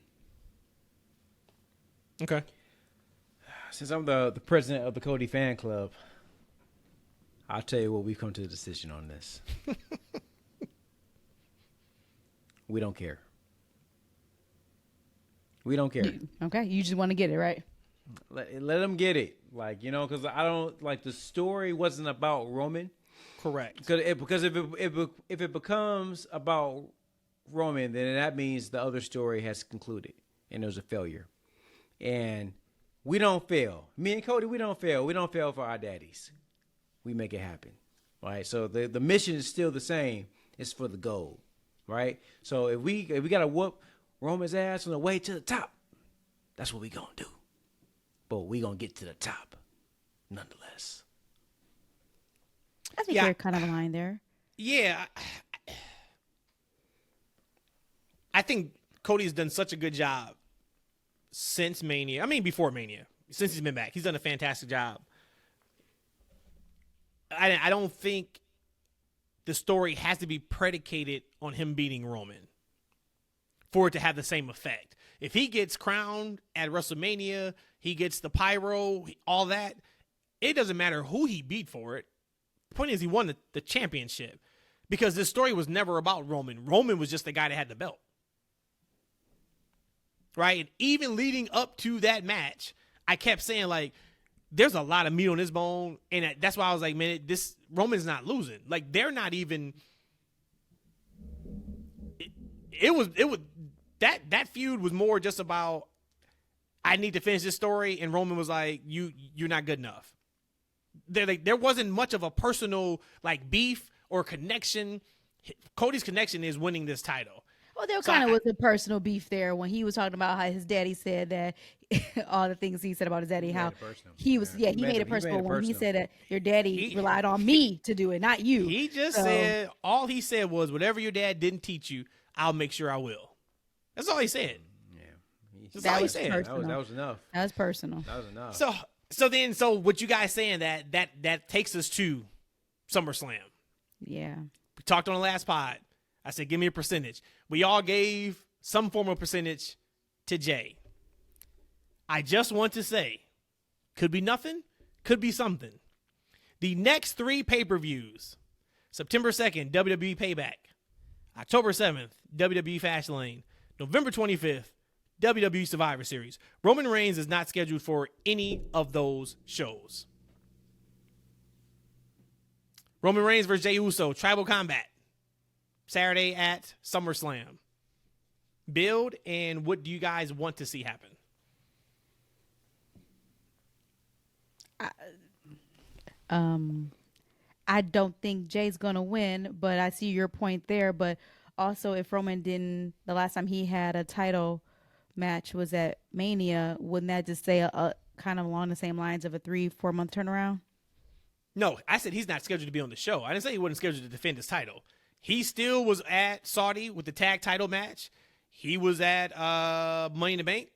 Okay. Since I'm the president of the Cody fan club, I'll tell you what, we've come to a decision on this. We don't care. We don't care. Okay, you just want to get it, right? Let them get it. Like, you know, because I don't, like, the story wasn't about Roman. Correct. Because if it becomes about Roman, then that means the other story has concluded and it was a failure. And we don't fail. Me and Cody, we don't fail. We don't fail for our daddies. We make it happen. Right? So the mission is still the same. It's for the gold. Right? So if we gotta whoop Roman's ass on the way to the top, that's what we gonna do. But we gonna get to the top, nonetheless. I think they're kind of aligned there. Yeah. I think Cody's done such a good job since Mania. I mean, before Mania. Since he's been back. He's done a fantastic job. I don't think the story has to be predicated on him beating Roman for it to have the same effect. If he gets crowned at WrestleMania, he gets the pyro, all that, it doesn't matter who he beat for it. The point is he won the championship because this story was never about Roman. Roman was just the guy that had the belt. Right? And even leading up to that match, I kept saying, like, there's a lot of meat on this bone. And that's why I was like, man, this Roman's not losing. Like, they're not even. It was that feud was more just about, I need to finish this story. And Roman was like, you're not good enough. There wasn't much of a personal, like, beef or connection. Cody's connection is winning this title. Well, there kind of was a personal beef there when he was talking about how his daddy said that all the things he said about his daddy, how he was, he made it personal when he said that your daddy relied on me to do it, not you. He just said, all he said was, whatever your dad didn't teach you, I'll make sure I will. That's all he said. Yeah. That's all he said. That was enough. That was personal. That was enough. So what you guys saying that takes us to SummerSlam. Yeah. We talked on the last pod. I said, give me a percentage. We all gave some form of percentage to Jay. I just want to say, could be nothing, could be something. The next 3 pay-per-views, September 2nd, WWE Payback. October 7th, WWE Fastlane. November 25th, WWE Survivor Series. Roman Reigns is not scheduled for any of those shows. Roman Reigns versus Jey Uso, Tribal Combat. Saturday at SummerSlam. Build, and what do you guys want to see happen? I don't think Jay's gonna win, but I see your point there. But also, if Roman didn't, the last time he had a title match was at Mania, wouldn't that just say a kind of along the same lines of a 3-4 month turnaround? No, I said he's not scheduled to be on the show. I didn't say he wasn't scheduled to defend his title. He still was at Saudi with the tag title match. He was at Money in the Bank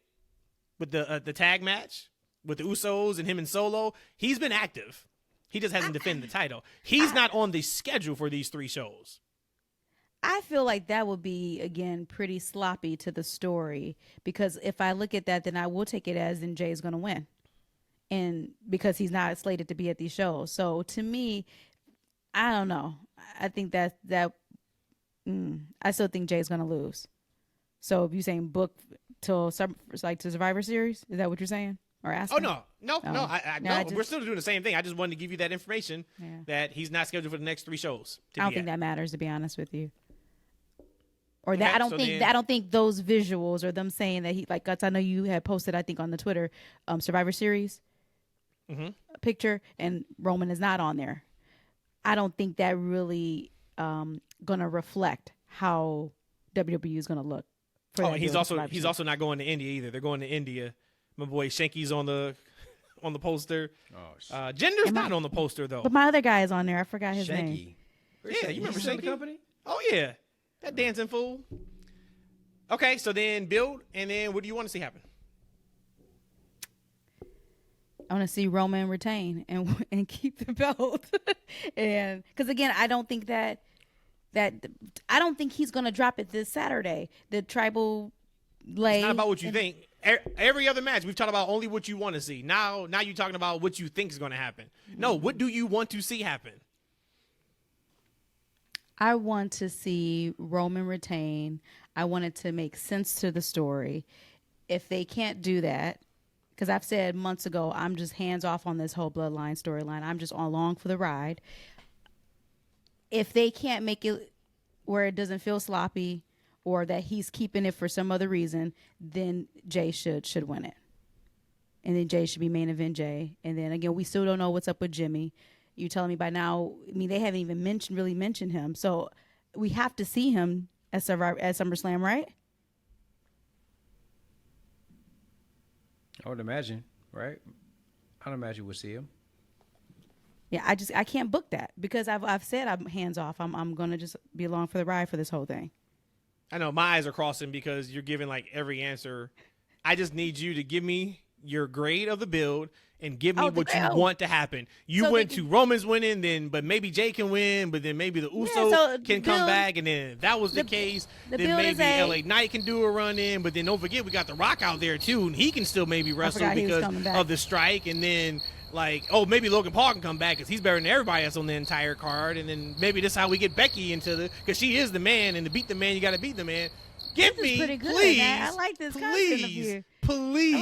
with the tag match. with the Usos and him and Solo, he's been active. He just hasn't defended the title. He's not on the schedule for these 3 shows. I feel like that would be, again, pretty sloppy to the story, because if I look at that, then I will take it as in Jay's going to win, and because he's not slated to be at these shows. So to me, I don't know. I think I still think Jay's going to lose. So if you're saying book till to Survivor Series, is that what you're saying or asking? Oh no, we're still doing the same thing. I just wanted to give you that information that he's not scheduled for the next 3 shows. I don't think that matters, to be honest with you. Or that I don't think those visuals or them saying that he, like, Guts, I know you had posted, I think, on the Twitter Survivor Series picture, and Roman is not on there. I don't think that really gonna reflect how WWE is gonna look. He's also not going to India either. They're going to India. My boy Shanky's on the poster. Jinder's not on the poster though. But my other guy is on there. I forgot his name. Yeah, you remember Shanky? Company? Oh yeah. That dancing fool. Okay, so then build, and then what do you want to see happen? I want to see Roman retain and keep the belt, and because again, I don't think I don't think he's gonna drop it this Saturday. The tribal lay. It's not about what you think. Every other match we've talked about only what you want to see. Now you're talking about what you think is going to happen. No, what do you want to see happen? I want to see Roman retain. I want it to make sense to the story. If they can't do that, because I've said months ago, I'm just hands off on this whole bloodline storyline. I'm just along for the ride. If they can't make it where it doesn't feel sloppy, or that he's keeping it for some other reason, then Jay should win it. And then Jay should be main event Jay. And then again, we still don't know what's up with Jimmy. You telling me by now? I mean, they haven't even mentioned him. So we have to see him at SummerSlam, right? I would imagine, right? I'd imagine we'll see him. Yeah, I can't book that because I've said I'm hands off. I'm gonna just be along for the ride for this whole thing. I know my eyes are crossing because you're giving like every answer. I just need you to give me your grade of the build and give me what you want to happen. You went to Roman's winning, but maybe Jay can win, but then maybe the Usos can come back, and then if that was the case, then maybe LA Knight can do a run in, but then don't forget we got The Rock out there too, and he can still maybe wrestle because of the strike, and then maybe Logan Paul can come back because he's better than everybody else on the entire card, and then maybe this is how we get Becky into because she is the man, and to beat the man, you got to beat the man. Give me, please. I like this concept of you. Please.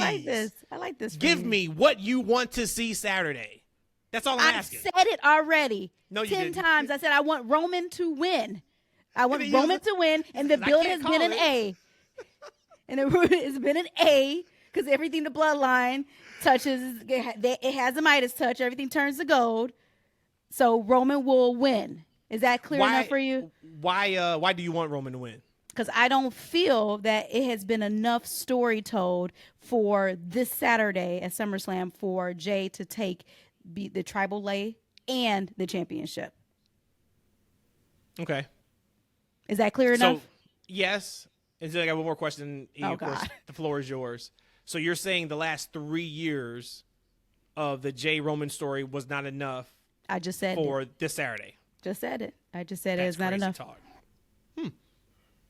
I like this. Give me what you want to see Saturday. That's all I'm asking. I said it already. No, you 10 didn't. times. I said I want Roman to win. I want Roman to win, and the build has been an A. And it's been an A because everything the bloodline touches, it has a Midas touch. Everything turns to gold. So Roman will win. Is that clear enough for you? Why do you want Roman to win? Because I don't feel that it has been enough story told for this Saturday at SummerSlam for Jay to take the tribal lay and the championship. Okay. Is that clear enough? So, yes. And so I got one more question. Of course, the floor is yours. So you're saying the last 3 years of the Jay Roman story was not enough I just said for this Saturday? Just said it. I just said it's not enough. Talk.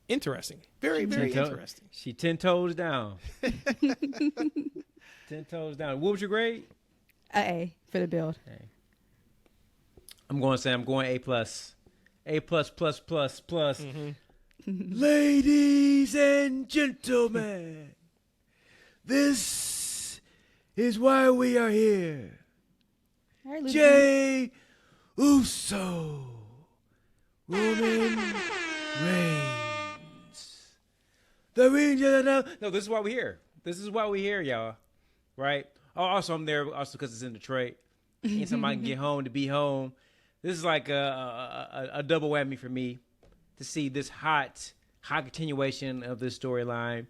Interesting. Very, very interesting. She 10 toes down. 10 toes down. What was your grade? A for the build. A. I'm going A plus. A plus plus plus plus. Ladies and gentlemen, this is why we are here. Right, Jay Uso, Roman Reigns. The region. No, this is why we're here. This is why we're here, y'all. Right? Oh, also, I'm there also because it's in Detroit. Anytime I can get home to be home. This is like a double whammy for me to see this hot continuation of this storyline.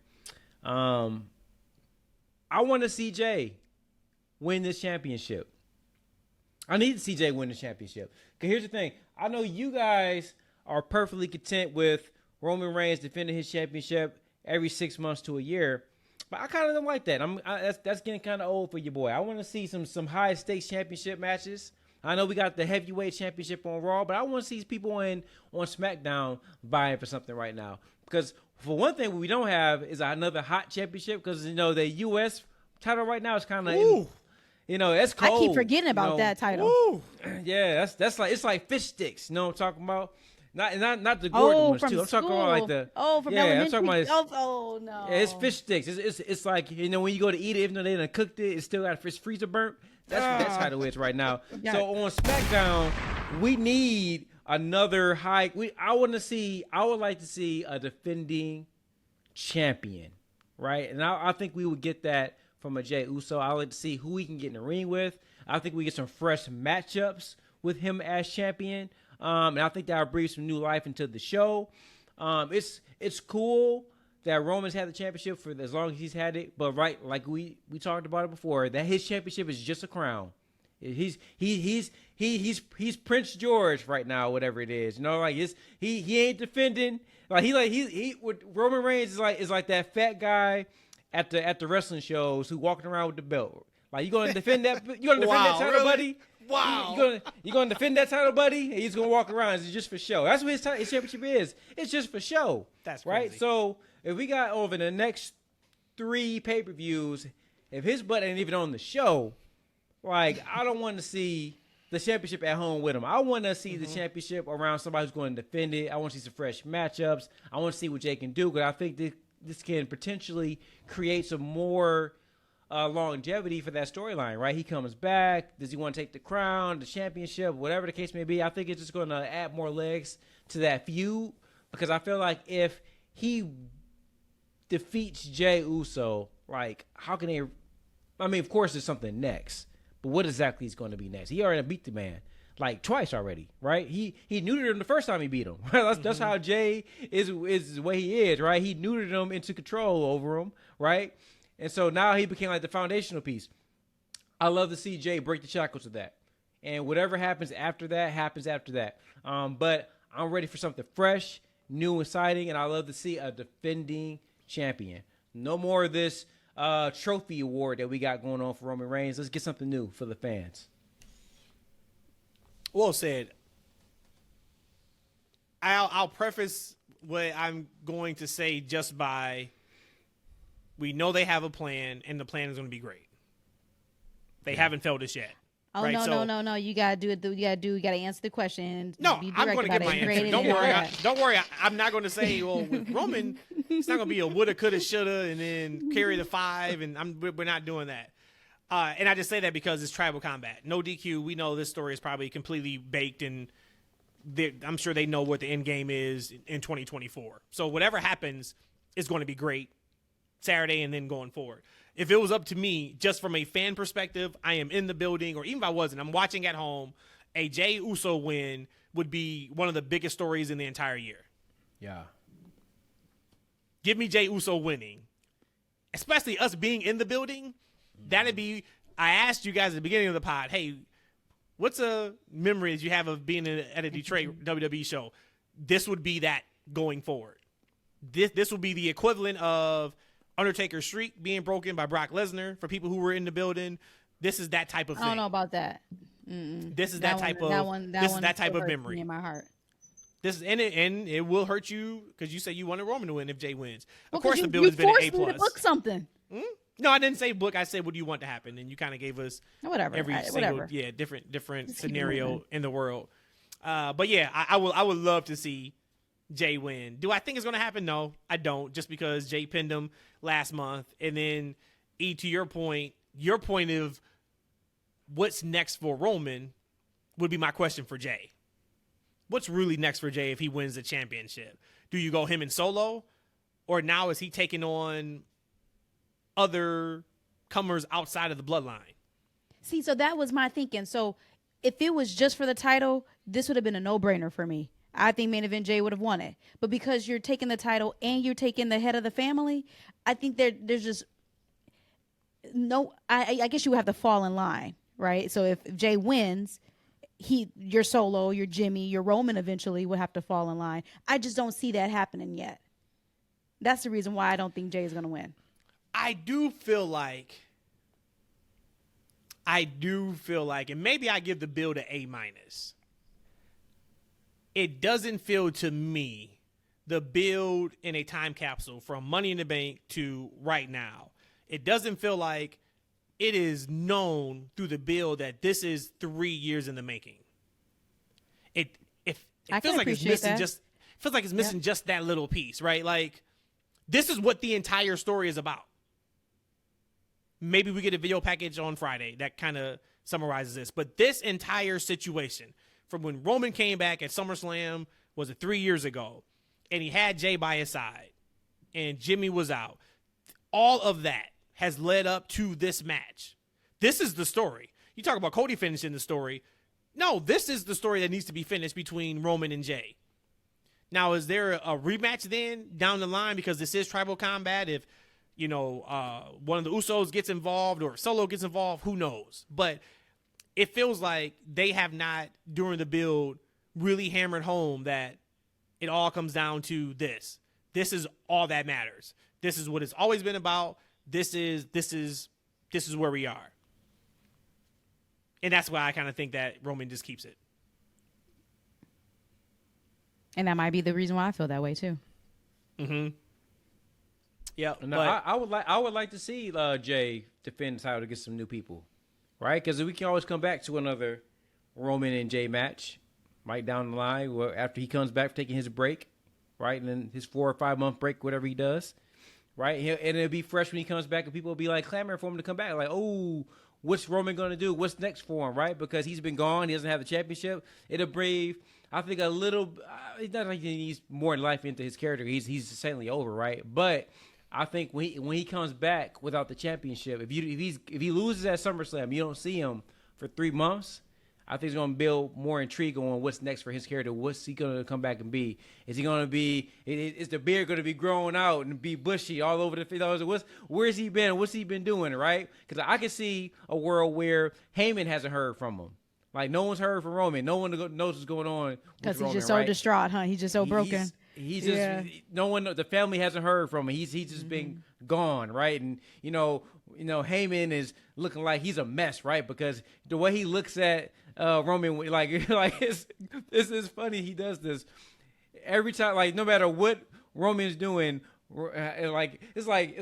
I want to see Jay win this championship. I need to see Jay win the championship. Because here's the thing. I know you guys are perfectly content with Roman Reigns defending his championship every 6 months to a year. But I kind of don't like that. That's getting kind of old for your boy. I want to see some high stakes championship matches. I know we got the heavyweight championship on Raw, but I want to see people on SmackDown vying for something right now. Because for one thing, what we don't have is another hot championship. Because the U.S. title right now is kind of, it's cold. I keep forgetting about that title. Ooh. Yeah, that's like, it's like fish sticks. You know what I'm talking about? Not the Gordon ones too. I'm talking about like the from elementary. I'm talking about no. Yeah, it's fish sticks. It's like when you go to eat it, even though they done cooked it, it's still got a freezer burnt. That's what that title is right now. Yeah. So on SmackDown, we need another high. I would like to see a defending champion, right? And I think we would get that from a Jey Uso. I would like to see who he can get in the ring with. I think we get some fresh matchups with him as champion. And I think that will breathe some new life into the show. It's cool that Roman's had the championship for as long as he's had it, but like we talked about it before, that his championship is just a crown. He's Prince George right now, whatever it is. He ain't defending. He Roman Reigns is like that fat guy at the wrestling shows who walking around with the belt. Like, you gonna defend that? You gonna defend that title, really? Buddy? Wow. You gonna defend that title, buddy? And he's gonna walk around. It's just for show. That's what his championship is. It's just for show. That's crazy. Right. So if we got over the next 3 pay-per-views, if his butt ain't even on the show, I don't want to see the championship at home with him. I want to see the championship around somebody who's going to defend it. I want to see some fresh matchups. I want to see what Jay can do, because I think this can potentially create some more longevity for that storyline, right? He comes back. Does he want to take the crown, the championship, whatever the case may be? I think it's just going to add more legs to that feud, because I feel like if he defeats Jey Uso, how can they? I mean, of course, there's something next, but what exactly is going to be next? He already beat the man twice already, right? He neutered him the first time he beat him. That's how Jey is the way he is, right? He neutered him into control over him, right? And so now he became like the foundational piece. I love to see Jey break the shackles of that. And whatever happens after that, happens after that. But I'm ready for something fresh, new, exciting, and I love to see a defending champion. No more of this trophy award that we got going on for Roman Reigns. Let's get something new for the fans. Well said. I'll preface what I'm going to say just by, we know they have a plan, and the plan is going to be great. They haven't failed us yet. Oh, right? No. You gotta do it. You gotta answer the question. No, I'm going to get my answer. Don't worry. I'm not going to say, well, with Roman, it's not going to be a woulda, coulda, shoulda, and then carry the 5, and we're not doing that. And I just say that because it's tribal combat. No DQ. We know this story is probably completely baked, and I'm sure they know what the end game is in 2024. So whatever happens is going to be great Saturday and then going forward. If it was up to me, just from a fan perspective, I am in the building, or even if I wasn't, I'm watching at home, a Jey Uso win would be one of the biggest stories in the entire year. Yeah. Give me Jey Uso winning. Especially us being in the building. That'd be, I asked you guys at the beginning of the pod, hey, what's a memories you have of being at a Detroit WWE show? This would be that going forward. This would be the equivalent of Undertaker's streak being broken by Brock Lesnar for people who were in the building. This is that type of thing. I don't know about that. This is that type of memory in my heart. This is and it will hurt you because you say you wanted Roman to win if Jey wins. Of course, the building's been an A+. You forced me to book something. No, I didn't say book. I said, what do you want to happen? And you kind of gave us different scenario in the world. But yeah, I would love to see Jey win. Do I think it's going to happen? No, I don't. Just because Jey pinned him last month. And then, to your point of what's next for Roman would be my question for Jey. What's really next for Jey if he wins the championship? Do you go him and Solo? Or now is he taking on other comers outside of the bloodline? See, so that was my thinking. So if it was just for the title, this would have been a no-brainer for me. I think main event Jey would have won it. But because you're taking the title and you're taking the head of the family, I think there's just no, I guess you would have to fall in line, right? So if Jey wins, your Solo, your Jimmy, your Roman eventually would have to fall in line. I just don't see that happening yet. That's the reason why I don't think Jey is going to win. I do feel like, and maybe I give the build an A-. It doesn't feel to me, the build in a time capsule from Money in the Bank to right now, it doesn't feel like it is known through the build that this is 3 years in the making. It feels like it's missing just that little piece, right? Like, this is what the entire story is about. Maybe we get a video package on Friday that kind of summarizes this. But this entire situation, from when Roman came back at SummerSlam, was it 3 years ago, and he had Jay by his side, and Jimmy was out. All of that has led up to this match. This is the story. You talk about Cody finishing the story. No, this is the story that needs to be finished between Roman and Jay. Now, is there a rematch then down the line, because this is tribal combat? If, one of the Usos gets involved or Solo gets involved, who knows? But it feels like they have not, during the build, really hammered home that it all comes down to this. This is all that matters. This is what it's always been about. This is where we are. And that's why I kind of think that Roman just keeps it. And that might be the reason why I feel that way too. Mm-hmm. Yeah. No, I would like to see Jay defend the title to get some new people, right? Because we can always come back to another Roman and Jay match right down the line after he comes back taking his break, right? And then his 4 or 5 month break, whatever he does, right? And it'll be fresh when he comes back, and people will be like clamoring for him to come back, like, oh, what's Roman going to do? What's next for him, right? Because he's been gone. He doesn't have the championship. It'll breathe, I think, a little. It's not like he needs more life into his character. He's certainly over, right? But I think when he comes back without the championship, if he loses at SummerSlam, you don't see him for 3 months. I think it's going to build more intrigue on what's next for his character. What's he going to come back and be? Is he going to be? Is the beard going to be growing out and be bushy all over the face? Where's he been? What's he been doing? Right? Because I can see a world where Heyman hasn't heard from him. Like, no one's heard from Roman. No one knows what's going on. Because he's just so distraught, huh? He's just so broken. He's just no one. The family hasn't heard from him. He's just been gone, right? And Heyman is looking like he's a mess, right? Because the way he looks at Roman, like this is funny. He does this every time. Like, no matter what Roman's doing, like it's like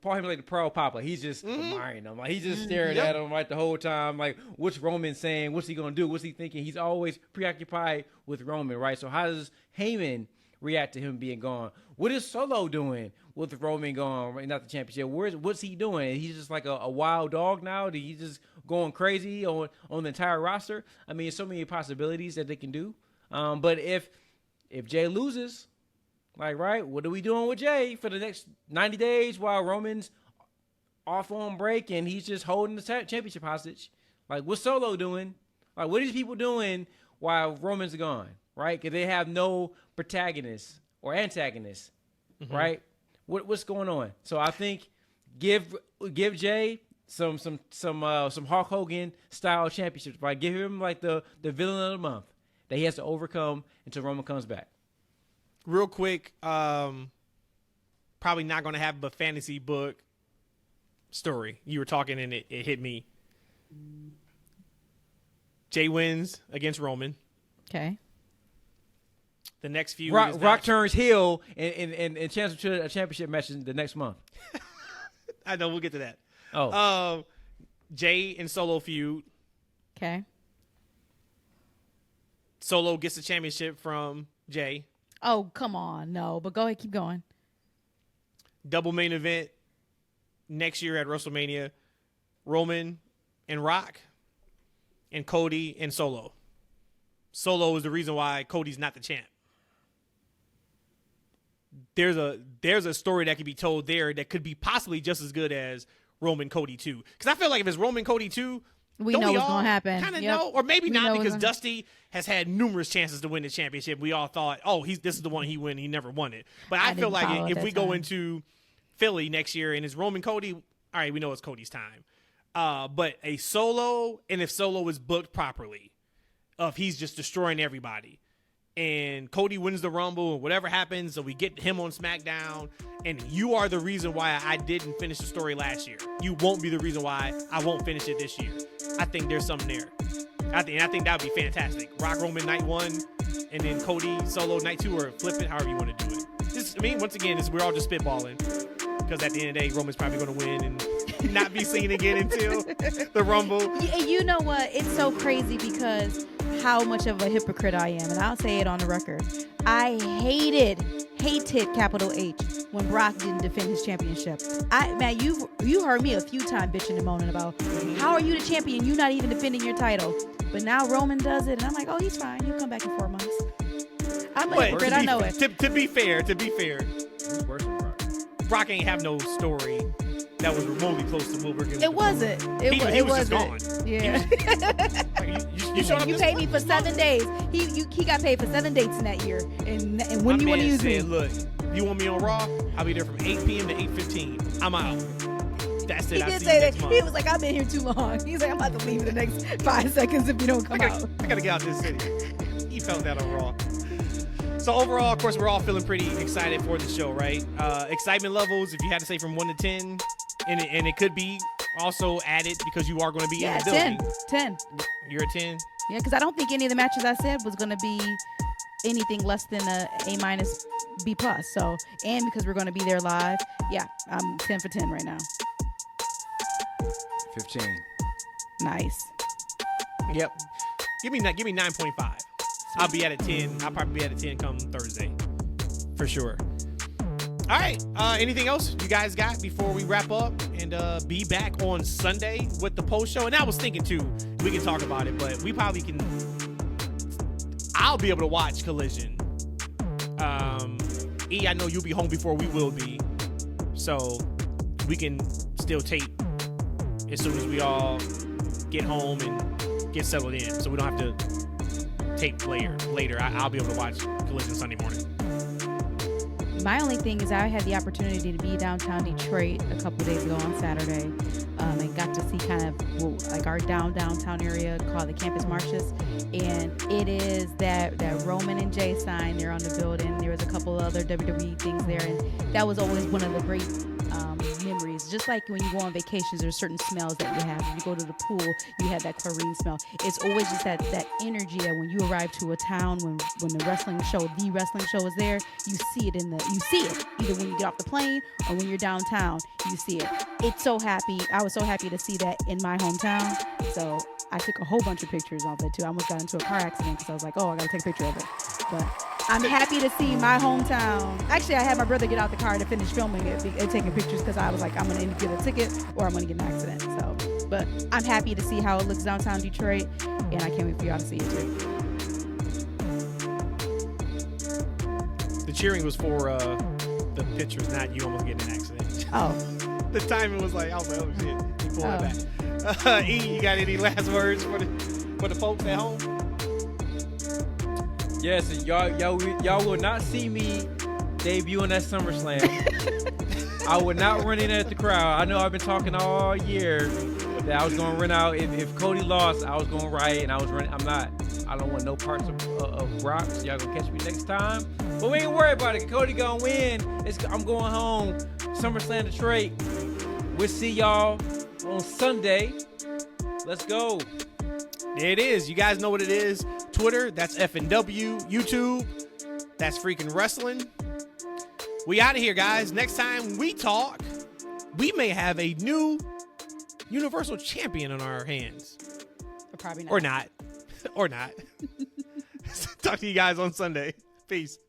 Paul Heyman, like the Pearl Papa. He's just admiring him. Like, he's just staring at him like the whole time. Like, what's Roman saying? What's he gonna do? What's he thinking? He's always preoccupied with Roman, right? So how does Heyman react to him being gone? What is Solo doing with Roman gone, right? Not the championship. What's he doing? He's just like a wild dog now. He's just going crazy on the entire roster. I mean, so many possibilities that they can do. But if Jay loses, like, right, what are we doing with Jay for the next 90 days while Roman's off on break and he's just holding the championship hostage? Like, what's Solo doing? Like, what are these people doing while Roman's gone, right? Because they have no protagonists or antagonists, right? What's going on? So I think give Jay some Hulk Hogan style championships, right? Give him like the villain of the month that he has to overcome until Roman comes back. Real quick, probably not going to have a fantasy book story. You were talking and it hit me. Jay wins against Roman. Okay. The next few Rock turns heel and chance to a championship match the next month. I know, we'll get to that. Oh. Jay and Solo feud. Okay. Solo gets the championship from Jay. Oh, come on. No, but go ahead, keep going. Double main event next year at WrestleMania. Roman and Rock and Cody and Solo. Solo is the reason why Cody's not the champ. There's a story that could be told there that could be possibly just as good as Roman Cody 2. Because I feel like if it's Roman Cody 2, we know what's going to happen. Kind of know, or maybe not, because Dusty has had numerous chances to win the championship. We all thought, this is the one he win. He never won it. But I feel like if we go into Philly next year and it's Roman Cody, all right, we know it's Cody's time. But a Solo, and if Solo is booked properly, if he's just destroying everybody, and Cody wins the Rumble and whatever happens, so we get him on SmackDown, and you are the reason why I didn't finish the story last year. You won't be the reason why I won't finish it this year. I think there's something there. I think that would be fantastic. Rock Roman night 1, and then Cody solo night 2, or flip it, however you want to do it. Once again, we're all just spitballing, because at the end of the day, Roman's probably going to win and not be seen again until the Rumble. You know what? It's so crazy because how much of a hypocrite I am, and I'll say it on the record. I hated capital H when Brock didn't defend his championship. Man, you heard me a few times bitching and moaning about how are you the champion? You not even defending your title. But now Roman does it, and I'm like, oh, he's fine. He'll come back in 4 months. I'm a hypocrite. I know it. To be fair, who's worse than Brock? Brock ain't have no story that was remotely close to what we're getting. It wasn't. He was just gone. Yeah. You paid me for 7 days. He got paid for 7 dates in that year. And when you want to use me? Look, you want me on Raw? I'll be there from 8 p.m. to 8:15. I'm out. That's it. He did say that. He was like, I've been here too long. He's like, I'm about to leave in the next 5 seconds if you don't come out. I gotta get out this city. He felt that on Raw. So overall, of course, we're all feeling pretty excited for the show, right? Excitement levels, if you had to say from 1 to 10, and it could be also added because you are going to be in the building. 10. You're a 10? Yeah, because I don't think any of the matches I said was going to be anything less than a A-, B+. So, and because we're going to be there live, yeah, I'm 10 for 10 right now. 15. Nice. Yep. Give me 9.5. I'll be at a 10. I'll probably be at a 10 come Thursday. For sure. All right. Anything else you guys got before we wrap up and be back on Sunday with the post show? And I was thinking too, we can talk about it, but we probably can. I'll be able to watch Collision. E, I know you'll be home before we will be, so we can still tape as soon as we all get home and get settled in, so we don't have to tape later. I'll be able to watch Collision Sunday morning. My only thing is I had the opportunity to be downtown Detroit a couple days ago on Saturday, and got to see kind of like our downtown area called the Campus Marches, and it is that Roman and Jay sign. They're on the building. There was a couple other WWE things there, and that was always one of the great memories. Just like when you go on vacations, there's certain smells that you have. When you go to the pool, you have that chlorine smell. It's always just that energy that when you arrive to a town, when the wrestling show is there, you see it either when you get off the plane or when you're downtown, you see it. It's so happy. I was so happy to see that in my hometown. So I took a whole bunch of pictures of it too. I almost got into a car accident because I was like, oh, I gotta take a picture of it. But I'm happy to see my hometown. Actually, I had my brother get out the car to finish filming it and taking pictures because I was like, I'm going to get a ticket or I'm going to get an accident. So, but I'm happy to see how it looks downtown Detroit, and I can't wait for y'all to see it too. The cheering was for the pictures, not you almost getting an accident. Oh. The timing was like, oh shit. He pulled it back. E, you got any last words for the folks at home? Yes, y'all will not see me debuting at SummerSlam. I would not run in at the crowd. I know I've been talking all year that I was going to run out. If Cody lost, I was going to riot, and I was running. I'm not. I don't want no parts of Brock, so y'all going to catch me next time. But we ain't worried about it. Cody going to win. I'm going home. SummerSlam Detroit. We'll see y'all on Sunday. Let's go. There it is. You guys know what it is. Twitter, that's F&W. YouTube, that's Freakin Wrestling. We out of here, guys. Next time we talk, we may have a new Universal Champion on our hands. Or probably not. Or not. Talk to you guys on Sunday. Peace.